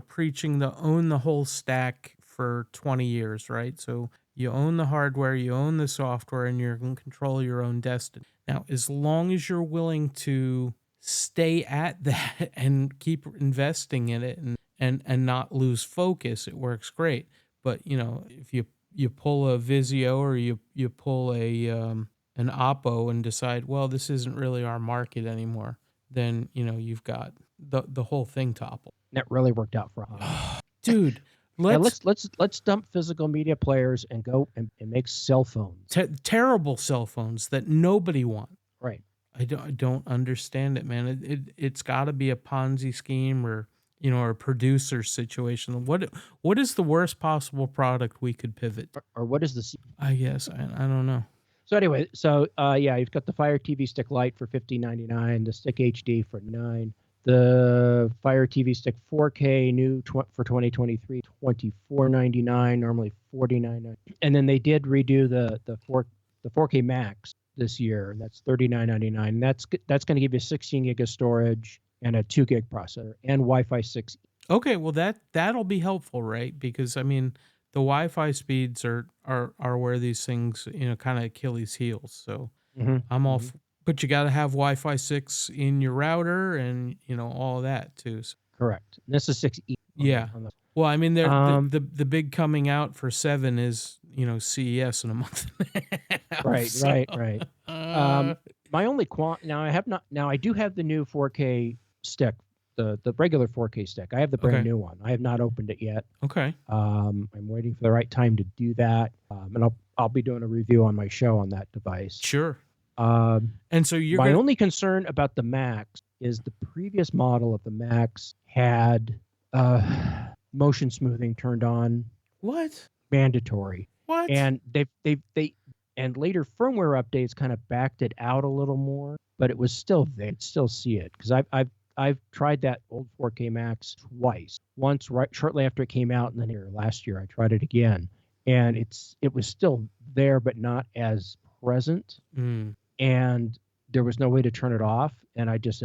A: preaching the own the whole stack for 20 years, right? So you own the hardware, you own the software, and you're in control of your own destiny. Now, as long as you're willing to stay at that and keep investing in it and not lose focus, it works great. But if you pull a Vizio or you pull an Oppo and decide, well, this isn't really our market anymore, then you've got the whole thing toppled.
B: That really worked out for us.
A: Dude,
B: Yeah, let's dump physical media players and go and make cell phones.
A: Terrible cell phones that nobody wants.
B: Right.
A: I don't understand it, man. It's got to be a Ponzi scheme or a producer situation. What is the worst possible product we could pivot to?
B: Or what is the?
A: I guess I don't know.
B: So anyway, you've got the Fire TV Stick Lite for $15.99, the Stick HD for $9, the Fire TV Stick 4K new for 2023, $24.99, normally $49.99, and then they did redo the 4K Max this year, and that's $39.99. And that's going to give you 16 gig of storage and a 2 gig processor and Wi-Fi 6.
A: Okay, well that'll be helpful, right? Because I mean, the Wi-Fi speeds are where these things kind of Achilles heels. So I'm all, but you got to have Wi-Fi 6 in your router and all of that too. So.
B: Correct. This is 6E.
A: Yeah. Well, I mean, the big coming out for 7 is CES in a month.
B: Right. My only I do have the new 4K stick, the regular 4K stick. I have the brand new one. I have not opened it yet.
A: Okay.
B: I'm waiting for the right time to do that, and I'll be doing a review on my show on that device.
A: Sure. And so
B: my only concern about the Max is the previous model of the Max had motion smoothing turned on.
A: What?
B: Mandatory.
A: What?
B: And they and later firmware updates kind of backed it out a little more, but it was still there. You'd still see it because I've tried that old 4K Max twice. Once shortly after it came out, and then last year I tried it again, and it was still there, but not as present. And there was no way to turn it off, and I just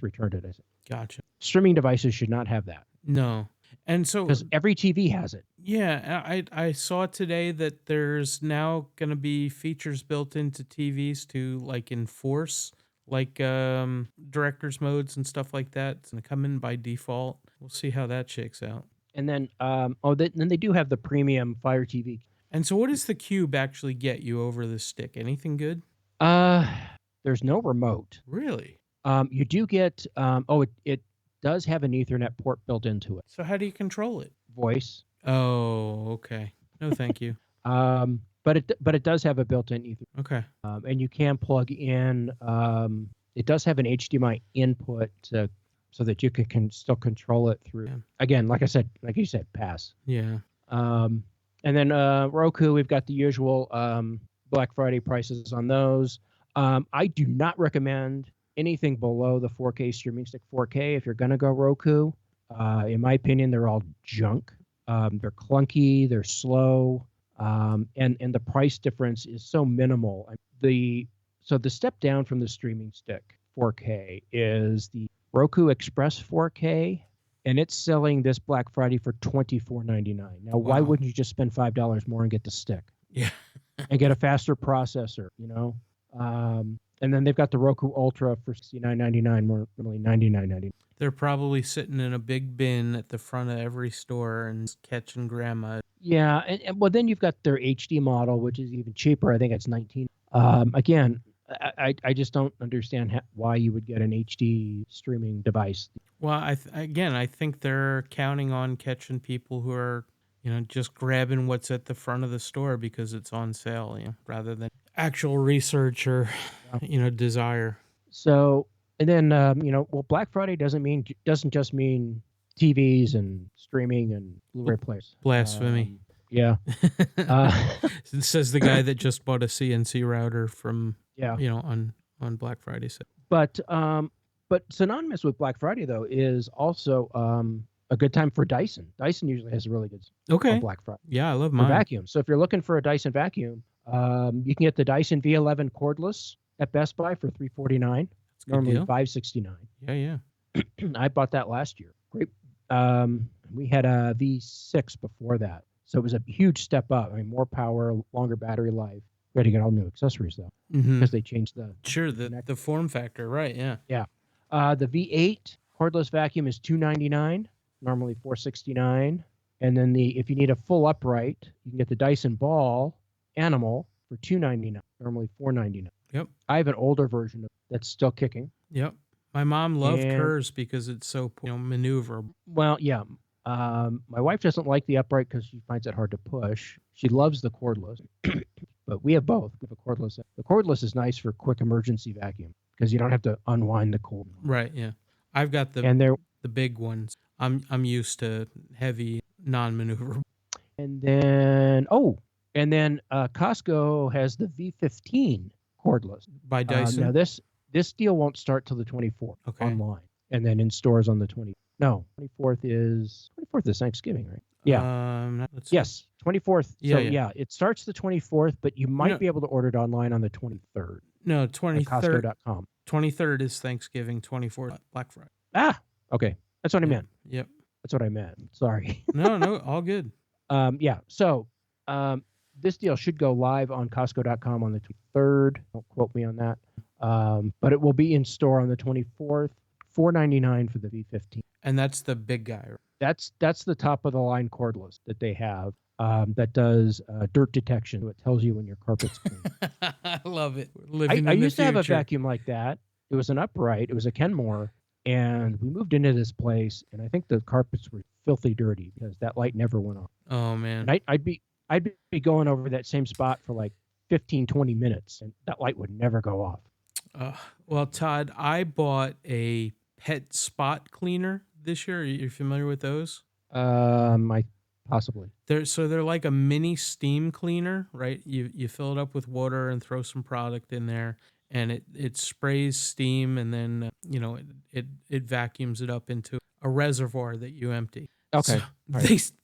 B: returned it. I said,
A: gotcha.
B: Streaming devices should not have that.
A: No. And so
B: because every TV has it.
A: Yeah, I saw today that there's now going to be features built into TVs to like enforce director's modes and stuff like that. It's going to come in by default. We'll see how that shakes out.
B: And then then they do have the premium Fire TV.
A: And so what does the Cube actually get you over the stick? Anything good?
B: There's no remote.
A: Really?
B: You do get it does have an Ethernet port built into it.
A: So how do you control it?
B: Voice.
A: Oh, okay. No, thank you.
B: But it does have a built-in Ethernet.
A: Okay.
B: And you can plug in. It does have an HDMI input so that you can still control it through. Yeah. Again, like you said, pass.
A: Yeah.
B: And then Roku, we've got the usual Black Friday prices on those. I do not recommend anything below the 4K streaming stick 4K if you're going to go Roku. In my opinion, they're all junk. They're clunky, they're slow, and the price difference is so minimal. So the step down from the streaming stick 4K is the Roku Express 4K, and it's selling this Black Friday for $24.99. Now, why wouldn't you just spend $5 more and get the stick?
A: Yeah.
B: And get a faster processor, And then they've got the Roku Ultra for $69.99, more normally $99.99.
A: They're probably sitting in a big bin at the front of every store and catching grandma.
B: Yeah, and well, then you've got their HD model, which is even cheaper. I think it's $19. Again, I just don't understand why you would get an HD streaming device.
A: Well, I think they're counting on catching people who are, just grabbing what's at the front of the store because it's on sale, rather than actual research or, desire.
B: So, and then, Black Friday doesn't just mean TVs and streaming and Blu-ray players.
A: Blasphemy.
B: Yeah.
A: Says the guy that just bought a CNC router from, on Black Friday.
B: But synonymous with Black Friday, though, is also a good time for Dyson. Dyson usually has a really good on Black Friday.
A: Yeah, I love mine.
B: Vacuum. So if you're looking for a Dyson vacuum, you can get the Dyson V11 cordless at Best Buy for $349. Normally $569.
A: Yeah.
B: I bought that last year. We had a V6 before that, so it was a huge step up. I mean, more power, longer battery life. We had to get all new accessories though, because they changed the
A: Sure, the form factor, right? Yeah.
B: yeah. The V8 cordless vacuum is $299, normally $469, and then if you need a full upright, you can get the Dyson Ball Animal for $299, normally $499.
A: Yep.
B: I have an older version that's still kicking.
A: Yep. My mom loved
B: And-
A: hers because it's so maneuverable.
B: Well, yeah. My wife doesn't like the upright because she finds it hard to push. She loves the cordless, but we have both. We have a cordless. The cordless is nice for quick emergency vacuum because you don't have to unwind the cord.
A: Right. Yeah. I've got the big ones. I'm used to heavy, non-maneuverable.
B: And then Costco has the V15 cordless
A: By Dyson.
B: Now this deal won't start till the 24th online, and then in stores on the 24th is Thanksgiving, right? Yeah. Yes, 24th.
A: Yeah,
B: So
A: yeah.
B: it starts the 24th, but you might be able to order it online on the 23rd.
A: No,
B: At
A: 23rd.
B: Costco.com.
A: 23rd is Thanksgiving. 24th Black Friday.
B: Ah, okay. That's what I meant.
A: Yep.
B: That's what I meant. Sorry.
A: No, all good.
B: Yeah. So this deal should go live on Costco.com on the 23rd. Don't quote me on that. But it will be in store on the 24th. $499 for the V15.
A: And that's the big guy. Right?
B: That's the top of the line cordless that they have. That does dirt detection. So it tells you when your carpet's clean.
A: I love it. Living
B: I
A: in the
B: used to have a
A: future.
B: vacuum like that. It was an upright. It was a Kenmore. And we moved into this place, and I think the carpets were filthy dirty because that light never went on.
A: Oh man.
B: And I'd be going over that same spot for like 15, 20 minutes, and that light would never go off.
A: Well, Todd, I bought a pet spot cleaner this year. Are you familiar with those?
B: Possibly.
A: They're like a mini steam cleaner, right? You fill it up with water and throw some product in there, and it sprays steam, and then it vacuums it up into a reservoir that you empty.
B: Okay.
A: So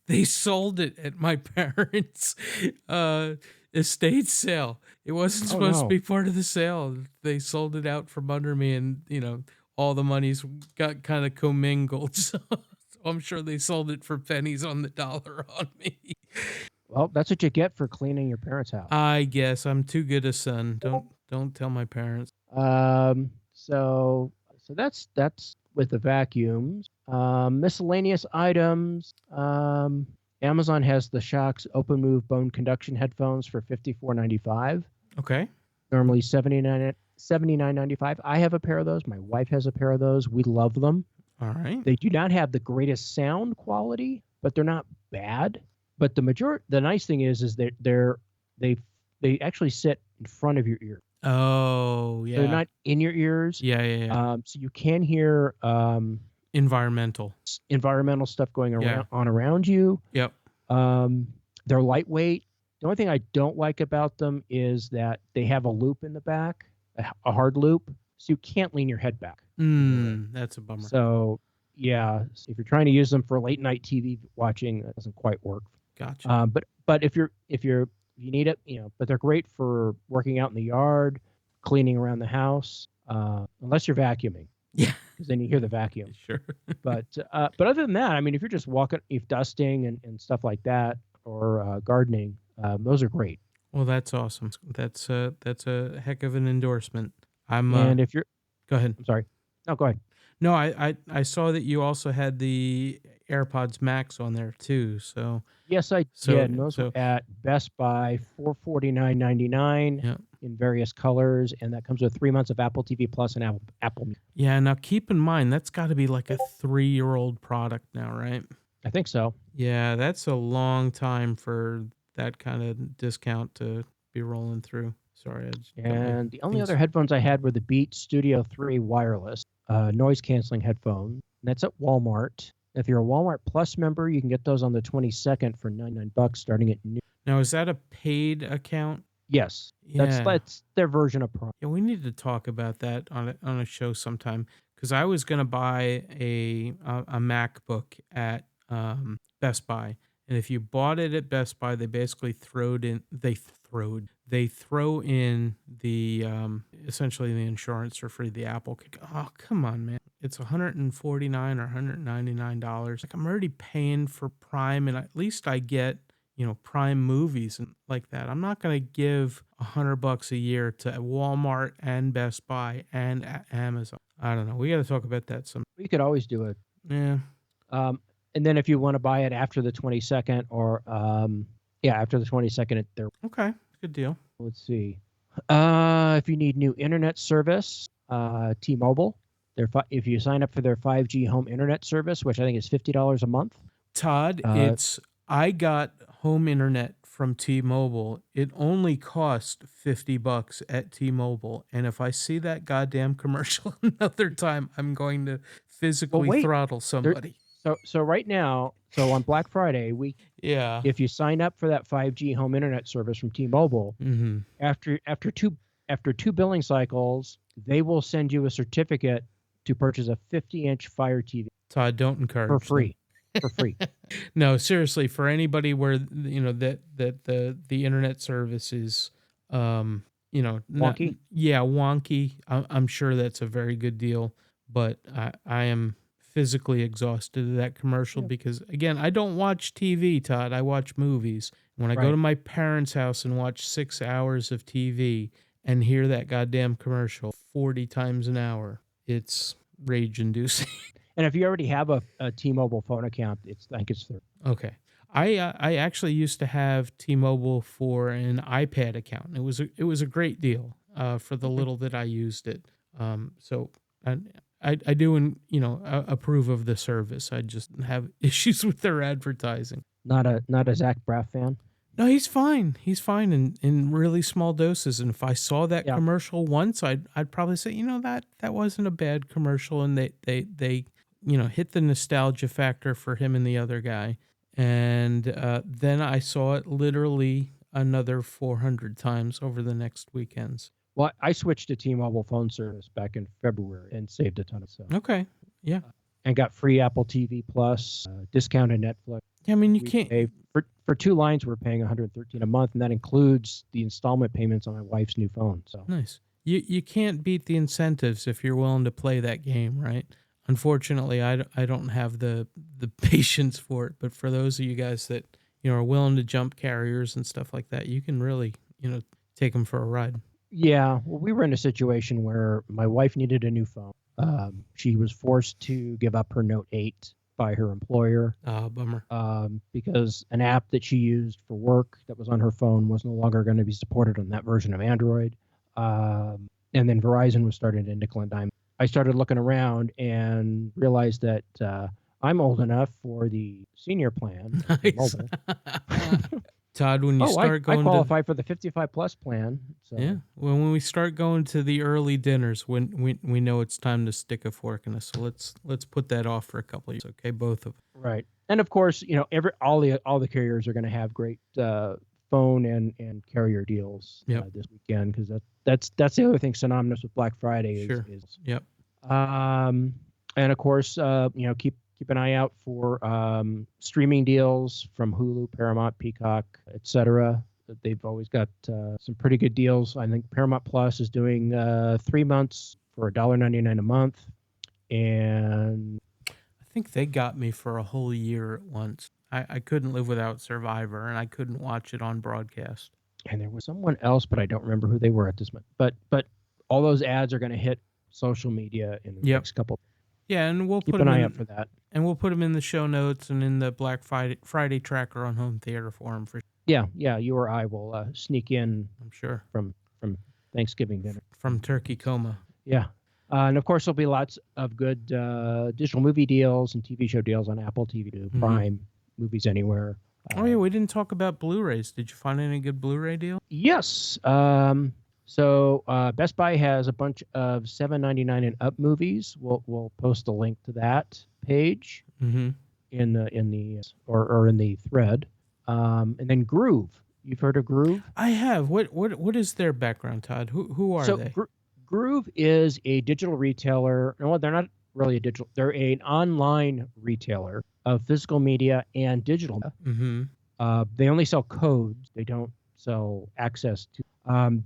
A: they sold it at my parents' estate sale. It wasn't supposed to be part of the sale. They sold it out from under me, and all the money's got kind of commingled. So I'm sure they sold it for pennies on the dollar on me.
B: Well, that's what you get for cleaning your parents' house.
A: I guess I'm too good a son. Don't tell my parents.
B: So that's with the vacuums. Miscellaneous items. Amazon has the Shocks Open Move Bone Conduction headphones for $54.95.
A: Okay.
B: Normally $79.95. I have a pair of those. My wife has a pair of those. We love them.
A: All right.
B: They do not have the greatest sound quality, but they're not bad. But the nice thing is they actually sit in front of your ear.
A: Oh, yeah.
B: They're not in your ears.
A: Yeah.
B: So you can hear
A: Environmental
B: stuff going around you.
A: Yep.
B: They're lightweight. The only thing I don't like about them is that they have a loop in the back, a hard loop, so you can't lean your head back.
A: That's a bummer.
B: So, yeah, if you're trying to use them for late night TV watching, that doesn't quite work.
A: Gotcha.
B: But if you need it, but they're great for working out in the yard, cleaning around the house, unless you're vacuuming.
A: Yeah.
B: Because then you hear the vacuum.
A: Sure.
B: But other than that, I mean, if you're just dusting and stuff like that, or gardening, those are great.
A: Well, that's awesome. That's a heck of an endorsement.
B: And if you're,
A: go ahead.
B: I'm sorry. No, go ahead.
A: No, I saw that you also had the AirPods Max on there too. So
B: yes, I did. And those were at Best Buy, $449.99 in various colors, and that comes with 3 months of Apple TV Plus and Apple Music.
A: Yeah. Now keep in mind that's got to be like a 3-year-old product now, right?
B: I think so.
A: Yeah, that's a long time for that kind of discount to be rolling through. Sorry.
B: And the only other headphones I had were the Beats Studio 3 wireless noise canceling headphone. And that's at Walmart. If you're a Walmart Plus member, you can get those on the 22nd for $99 starting at noon.
A: Now, is that a paid account?
B: Yes.
A: Yeah.
B: That's their version of Prime.
A: Yeah, we need to talk about that on a show sometime, because I was going to buy a MacBook at Best Buy, and if you bought it at Best Buy, they basically throw in the essentially the insurance for free, the Apple. Oh, come on, man! it's $149 or $199. Like I'm already paying for Prime, and at least I get Prime movies and like that. I'm not gonna give $100 a year to Walmart and Best Buy and Amazon. I don't know. We got to talk about that some.
B: You could always do it.
A: Yeah.
B: And then if you want to buy it after the 22nd or after the 22nd, they're
A: Okay. Good deal.
B: let's see. If you need new internet service, T-Mobile. If you sign up for their 5G home internet service, which I think is $50 a month.
A: Todd, I got home internet from T-Mobile. It only cost $50 at T-Mobile, and if I see that goddamn commercial another time, I'm going to physically throttle somebody.
B: So right now, on Black Friday, if you sign up for that 5G home internet service from T-Mobile, after two billing cycles, they will send you a certificate to purchase a 50-inch Fire TV.
A: Todd, don't encourage
B: for free. For free.
A: No, seriously, for anybody where that the internet service is wonky. Wonky. I'm sure that's a very good deal, but I am physically exhausted of that commercial because again, I don't watch TV, Todd. I watch movies. When I go to my parents' house and watch 6 hours of TV and hear that goddamn commercial 40 times an hour, it's rage-inducing.
B: And if you already have a T-Mobile phone account, I think it's 30.
A: Okay. I actually used to have T-Mobile for an iPad account. It was a great deal for the little that I used it. So I do approve of the service. I just have issues with their advertising.
B: Not a Zach Braff fan.
A: No, he's fine. He's fine in really small doses. And if I saw that commercial once, I'd probably say, that wasn't a bad commercial, and they hit the nostalgia factor for him and the other guy. And then I saw it literally another 400 times over the next weekends.
B: Well, I switched to T-Mobile phone service back in February and saved a ton of stuff.
A: Okay, yeah.
B: And got free Apple TV Plus, discounted Netflix.
A: Yeah, I mean, you can't...
B: For 2 lines, we're paying $113 a month, and that includes the installment payments on my wife's new phone. So
A: nice. You can't beat the incentives if you're willing to play that game, right? Unfortunately, I don't have the patience for it. But for those of you guys that are willing to jump carriers and stuff like that, you can really take them for a ride.
B: Yeah, well, we were in a situation where my wife needed a new phone. She was forced to give up her Note 8 by her employer.
A: Bummer.
B: Because an app that she used for work that was on her phone was no longer going to be supported on that version of Android. And then Verizon was starting to nickel and dime. I started looking around and realized that I'm old enough for the senior plan.
A: Nice. Todd, when you start going,
B: I qualify for the 55 plus plan. So.
A: Yeah, when we start going to the early dinners, when we know it's time to stick a fork in us. So let's put that off for a couple of years, okay? Both of them.
B: Right, and of course, all the carriers are going to have great phone and carrier deals this weekend, because that's the other thing synonymous with Black Friday.
A: Yep.
B: And of course, keep an eye out for streaming deals from Hulu, Paramount, Peacock, etc. They've always got some pretty good deals. I think Paramount Plus is doing 3 months for $1.99 a month, and
A: I think they got me for a whole year at once. I couldn't live without Survivor, and I couldn't watch it on broadcast.
B: And there was someone else, but I don't remember who they were at this moment. But all those ads are going to hit social media in the next couple.
A: Yeah, and we'll
B: keep an eye out for that.
A: And we'll put them in the show notes and in the Black Friday tracker on Home Theater Forum for.
B: Yeah, you or I will sneak in.
A: I'm sure
B: from Thanksgiving dinner
A: from Turkey Coma.
B: Yeah, and of course there'll be lots of good digital movie deals and TV show deals on Apple TV, Prime, Movies Anywhere.
A: Oh yeah, we didn't talk about Blu-rays. Did you find any good Blu-ray deal?
B: Yes. So Best Buy has a bunch of $7.99 and up movies. We'll post a link to that page in the thread. And then Groove. You've heard of Groove?
A: I have. What is their background, Todd? Who are they?
B: Groove is a digital retailer. No, they're not really a digital. They're an online retailer of physical media and digital. They only sell codes. They don't sell access to.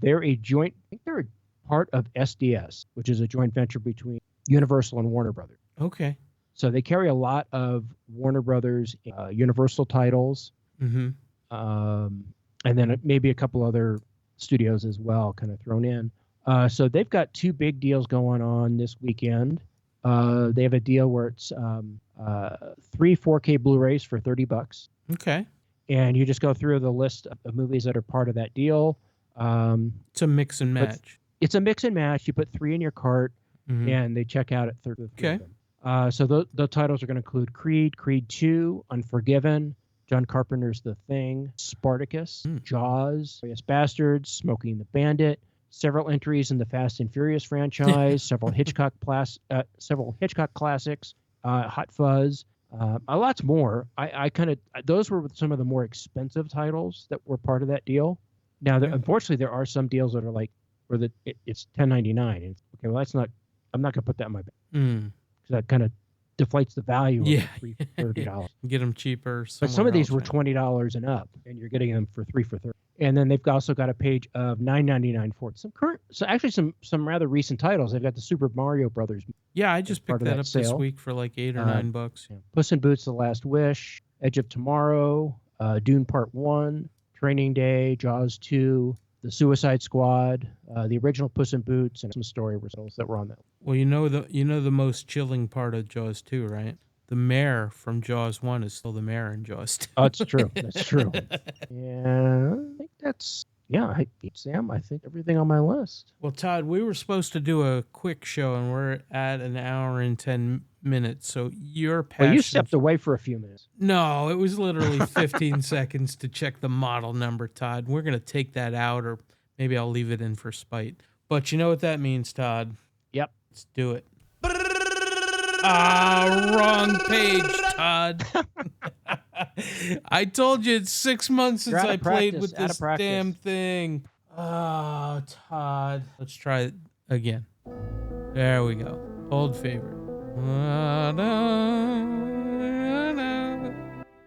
B: They're a joint. I think they're a part of SDS, which is a joint venture between Universal and Warner Brothers.
A: Okay.
B: So they carry a lot of Warner Brothers, Universal titles,
A: Mm-hmm.
B: and then maybe a couple other studios as well, kind of thrown in. So they've got 2 big deals going on this weekend. They have a deal where it's 3 4K Blu-rays for $30,
A: Okay.
B: and you just go through the list of movies that are part of that deal.
A: It's a mix and
B: But-
A: match.
B: It's a mix and match. You put 3 in your cart,
A: Mhm.
B: and they check out at 30.
A: Okay.
B: So the titles are going to include Creed, Creed 2, Unforgiven, John Carpenter's The Thing, Spartacus, Jaws, Glorious Bastards, Smoking the Bandit, several entries in the Fast and Furious franchise, several Hitchcock classics, Hot Fuzz, lots more. I kind of those were some of the more expensive titles that were part of that deal. Now, unfortunately, there are some deals that are like where it's $10.99. And okay, well, that's not. I'm not going to put that in my bag because that kind of deflates the value of it for $30.
A: Get them cheaper.
B: But some of these were
A: else,
B: $20 and up, and you're getting them for 3 for $30. And then they've also got a page of $9.99 for it. Some rather recent titles. They've got the Super Mario Brothers.
A: Yeah, I just
B: part
A: picked
B: of
A: that
B: that
A: up this
B: sale.
A: week for like $8 or $9.
B: Puss in Boots: The Last Wish, Edge of Tomorrow, Dune Part 1, Training Day, Jaws 2, The Suicide Squad, the original Puss in Boots, and some story results that were on that.
A: Well, you know the most chilling part of Jaws 2, right? The mayor from Jaws 1 is still the mayor in Jaws 2.
B: Oh, it's true. That's true. Yeah, I think Sam, I think everything on my list.
A: Well, Todd, we were supposed to do a quick show, and we're at an hour and 10 minutes. So your passion...
B: Well, you stepped away for a few minutes.
A: No, it was literally 15 seconds to check the model number, Todd. We're going to take that out, or maybe I'll leave it in for spite. But you know what that means, Todd?
B: Yep.
A: Let's do it. Wrong page, Todd. I told you it's 6 months since I played with this damn thing. Oh, Todd. Let's try it again. There we go. Old favorite.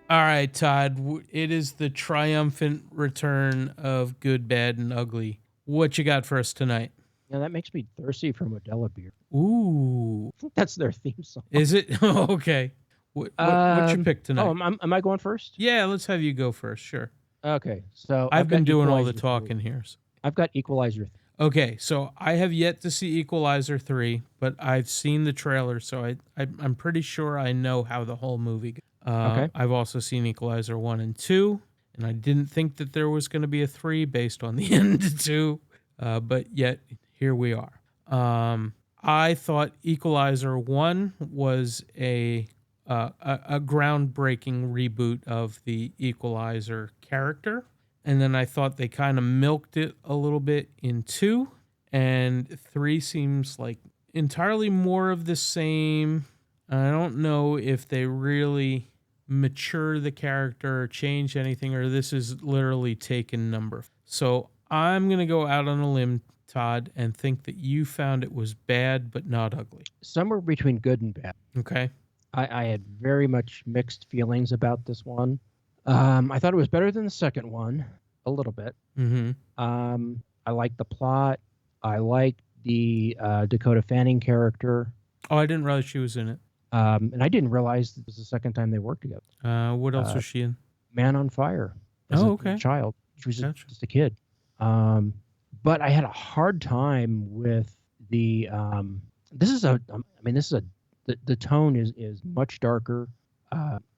A: All right, Todd. It is the triumphant return of Good, Bad, and Ugly. What you got for us tonight?
B: Yeah, that makes me thirsty for Modella beer.
A: Ooh.
B: I think that's their theme song.
A: Is it? Okay. What's your pick tonight?
B: Oh, am I going first?
A: Yeah, let's have you go first. Sure.
B: Okay, so
A: I've been
B: got
A: doing all the
B: Equalizer
A: talking
B: 3.
A: here.
B: I've got Equalizer 3.
A: Okay, so I have yet to see Equalizer 3, but I've seen the trailer, so I'm pretty sure I know how the whole movie goes.
B: Okay.
A: I've also seen Equalizer 1 and 2, and I didn't think that there was going to be a 3 based on the end of 2, but yet here we are. I thought Equalizer 1 was a groundbreaking reboot of the Equalizer character. And then I thought they kind of milked it a little bit in 2. And 3 seems like entirely more of the same. I don't know if they really mature the character or change anything, or this is literally taken number. So I'm going to go out on a limb, Todd, and think that you found it was bad but not ugly.
B: Somewhere between good and bad.
A: Okay.
B: I had very much mixed feelings about this one. I thought it was better than the second one, a little bit.
A: Mm-hmm.
B: I liked the plot. I liked the Dakota Fanning character.
A: Oh, I didn't realize she was in it.
B: And I didn't realize this was the second time they worked together.
A: What else was she in?
B: Man on Fire. As
A: Oh,
B: a
A: okay.
B: child. She was
A: Gotcha.
B: just a kid. But I had a hard time with the. The tone is much darker.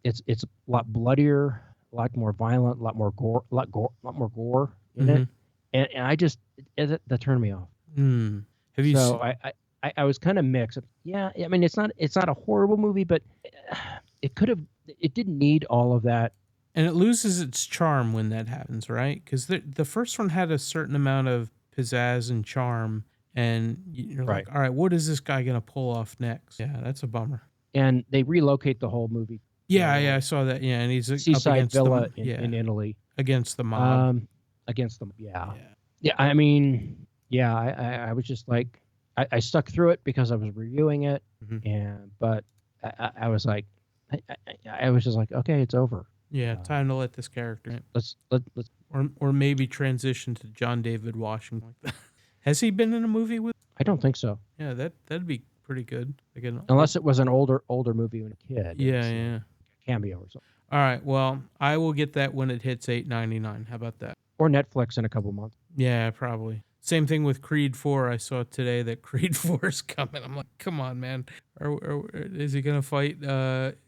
B: It's a lot bloodier, a lot more violent, a lot more gore in it, and I just that turned me off.
A: Have you?
B: So I was kind of mixed. Yeah, I mean it's not a horrible movie, but it didn't need all of that.
A: And it loses its charm when that happens, right? Because the first one had a certain amount of pizzazz and charm, and you're
B: Right.
A: like, all right, what is this guy gonna pull off next? Yeah, that's a bummer.
B: And they relocate the whole movie.
A: Yeah, I saw that. Yeah, and he's up
B: Seaside
A: against
B: Villa
A: the,
B: in Italy.
A: against the mob.
B: Against them. Yeah. I mean, yeah. I was just like, I stuck through it because I was reviewing it, but I was like, I was just like, okay, it's over.
A: Yeah, time to let this character.
B: Let's
A: Or maybe transition to John David Washington. Like that. Has he been in a movie with?
B: I don't think so.
A: Yeah, that'd be pretty good. Like
B: Unless it was an older movie when a kid.
A: Yeah.
B: Cameo or something.
A: All right. Well, I will get that when it hits $8.99. How about that?
B: Or Netflix in a couple months.
A: Yeah, probably. Same thing with Creed 4. I saw today that Creed 4 is coming. I'm like, come on, man. Is he going to fight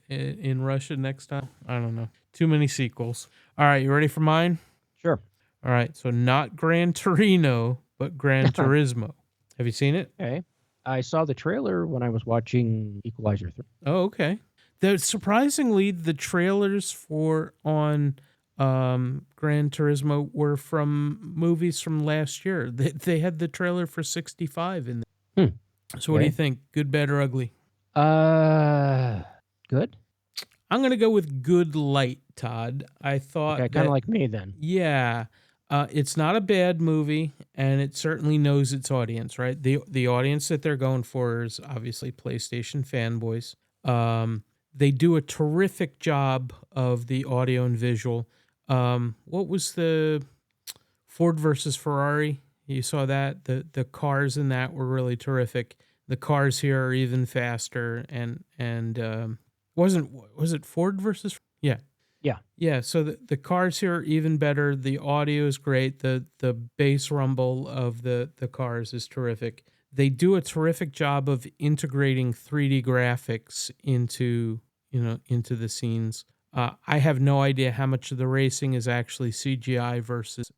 A: in Russia next time? I don't know. Too many sequels. All right, you ready for mine?
B: Sure.
A: All right, so not Gran Torino, but Gran Turismo. Have you seen it?
B: Okay. I saw the trailer when I was watching Equalizer 3.
A: Oh, okay. Surprisingly, the trailers on Gran Turismo were from movies from last year. They had the trailer for 65 in there. So what do you think? Good, bad, or ugly?
B: Good.
A: I'm going to go with good light, Todd. I thought
B: kind of like me then.
A: Yeah. It's not a bad movie, and it certainly knows its audience, right? The audience that they're going for is obviously PlayStation fanboys. They do a terrific job of the audio and visual. What was the Ford versus Ferrari? You saw that? The cars in that were really terrific. The cars here are even faster, and was it Ford versus? Yeah. Yeah, so the cars here are even better. The audio is great. The bass rumble of the cars is terrific. They do a terrific job of integrating 3D graphics into the scenes. I have no idea how much of the racing is actually CGI versus,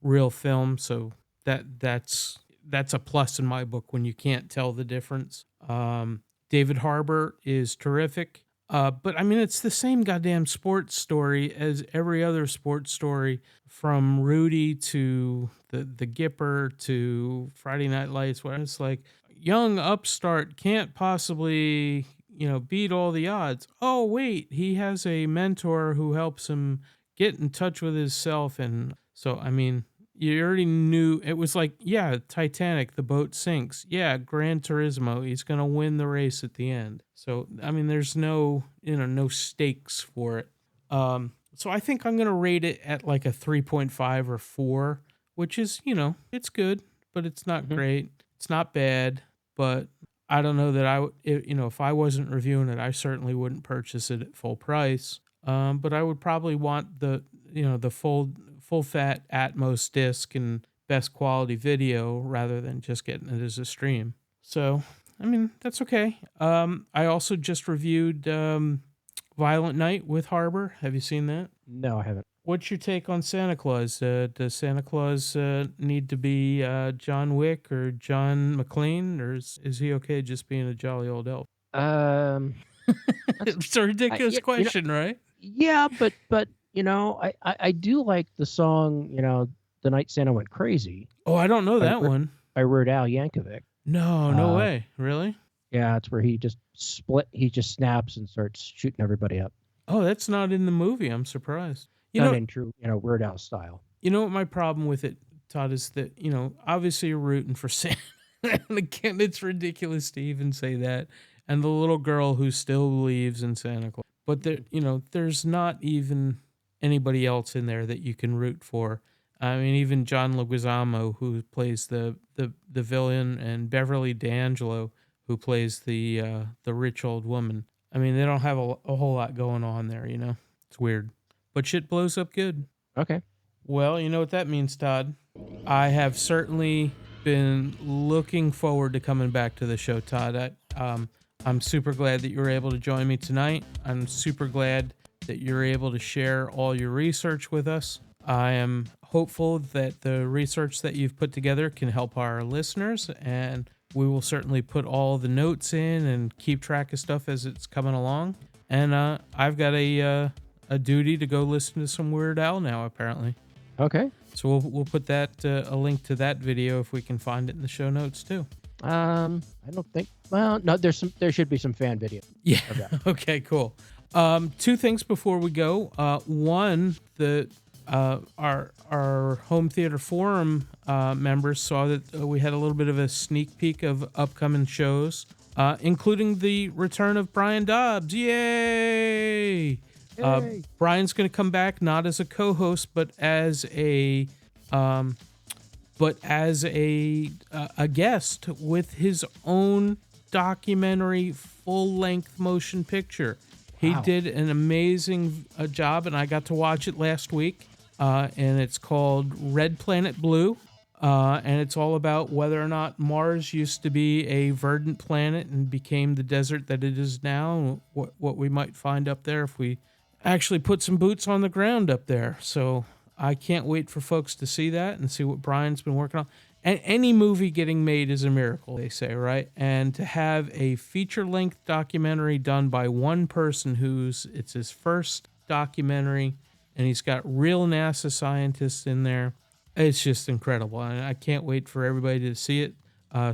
A: real film, so that's a plus in my book when you can't tell the difference. David Harbour is terrific. But I mean, it's the same goddamn sports story as every other sports story, from Rudy to the Gipper to Friday Night Lights, where it's like, young upstart can't possibly, beat all the odds. Oh, wait, he has a mentor who helps him get in touch with himself. And so, I mean, you already knew. It was like, yeah, Titanic, the boat sinks. Yeah, Gran Turismo, he's going to win the race at the end. So, I mean, there's no stakes for it. So I think I'm going to rate it at like a 3.5 or 4, which is, it's good, but it's not great. It's not bad, but I don't know that if I wasn't reviewing it, I certainly wouldn't purchase it at full price. But I would probably want the full fat Atmos disc and best quality video rather than just getting it as a stream. So, I mean, that's okay. I also just reviewed Violent Night with Harbour. Have you seen that?
B: No, I haven't.
A: What's your take on Santa Claus? Does Santa Claus need to be John Wick or John McClane, or is he okay just being a jolly old elf? It's a ridiculous question, right?
B: Yeah, but I do like the song, The Night Santa Went Crazy.
A: Oh, I don't know that one.
B: By Weird Al Yankovic.
A: No way. Really?
B: Yeah, it's where he just snaps and starts shooting everybody up.
A: Oh, that's not in the movie. I'm surprised.
B: Not in true, Weird Al style.
A: You know what my problem with it, Todd, is that, obviously you're rooting for Santa. And again, it's ridiculous to even say that. And the little girl who still believes in Santa Claus. But there's not even anybody else in there that you can root for. I mean, even John Leguizamo, who plays the villain, and Beverly D'Angelo, who plays the rich old woman. I mean, they don't have a whole lot going on there, It's weird. But shit blows up good.
B: Okay.
A: Well, you know what that means, Todd. I have certainly been looking forward to coming back to the show, Todd. I'm super glad that you were able to join me tonight. I'm super glad that you're able to share all your research with us. I am hopeful that the research that you've put together can help our listeners, and we will certainly put all the notes in and keep track of stuff as it's coming along. And I've got a duty to go listen to some Weird Al now, apparently.
B: Okay.
A: So we'll put that a link to that video if we can find it in the show notes too.
B: I don't think. Well, no. There should be some fan video.
A: Yeah. Okay. Cool. 2 things before we go. One, our home theater forum members saw that we had a little bit of a sneak peek of upcoming shows, including the return of Brian Dobbs. Yay! Brian's going to come back not as a co-host, but as a guest with his own documentary, full-length motion picture. He
B: Wow.
A: did an amazing job, and I got to watch it last week. And it's called Red Planet Blue. And it's all about whether or not Mars used to be a verdant planet and became the desert that it is now, and what we might find up there if we actually put some boots on the ground up there. So I can't wait for folks to see that and see what Brian's been working on. And any movie getting made is a miracle, they say, right? And to have a feature-length documentary done by one person it's his first documentary, and he's got real NASA scientists in there. It's just incredible, and I can't wait for everybody to see it.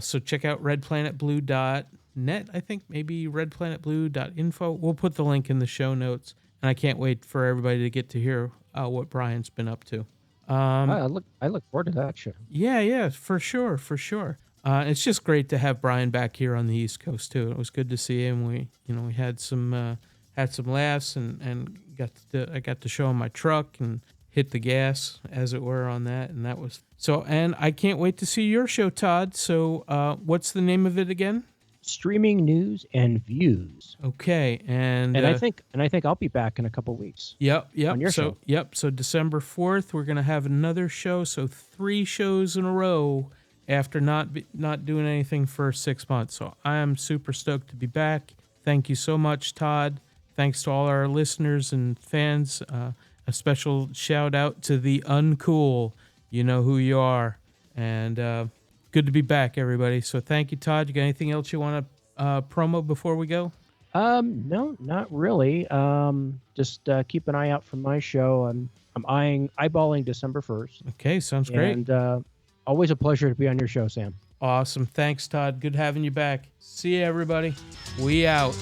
A: So check out redplanetblue.net, I think, maybe redplanetblue.info. We'll put the link in the show notes, and I can't wait for everybody to get to hear what Brian's been up to.
B: I look forward to that show.
A: Yeah, for sure. It's just great to have Brian back here on the East Coast too. It was good to see him. We had some laughs and I got to show him my truck and hit the gas, as it were, on that, and that was so. And I can't wait to see your show, Todd. So, what's the name of it again?
B: Streaming News and Views.
A: Okay, and
B: I think I'll be back in a couple weeks.
A: Yep.
B: On your show.
A: Yep. So December 4th, we're gonna have another show. So 3 shows in a row after not doing anything for 6 months. So I am super stoked to be back. Thank you so much, Todd. Thanks to all our listeners and fans. A special shout out to the Uncool. You know who you are. And good to be back, everybody. So thank you, Todd. You got anything else you want to promo before we go?
B: No, not really. Just keep an eye out for my show. I'm eyeballing December 1st.
A: Okay, sounds great.
B: And always a pleasure to be on your show, Sam.
A: Awesome. Thanks, Todd. Good having you back. See you, everybody. We out.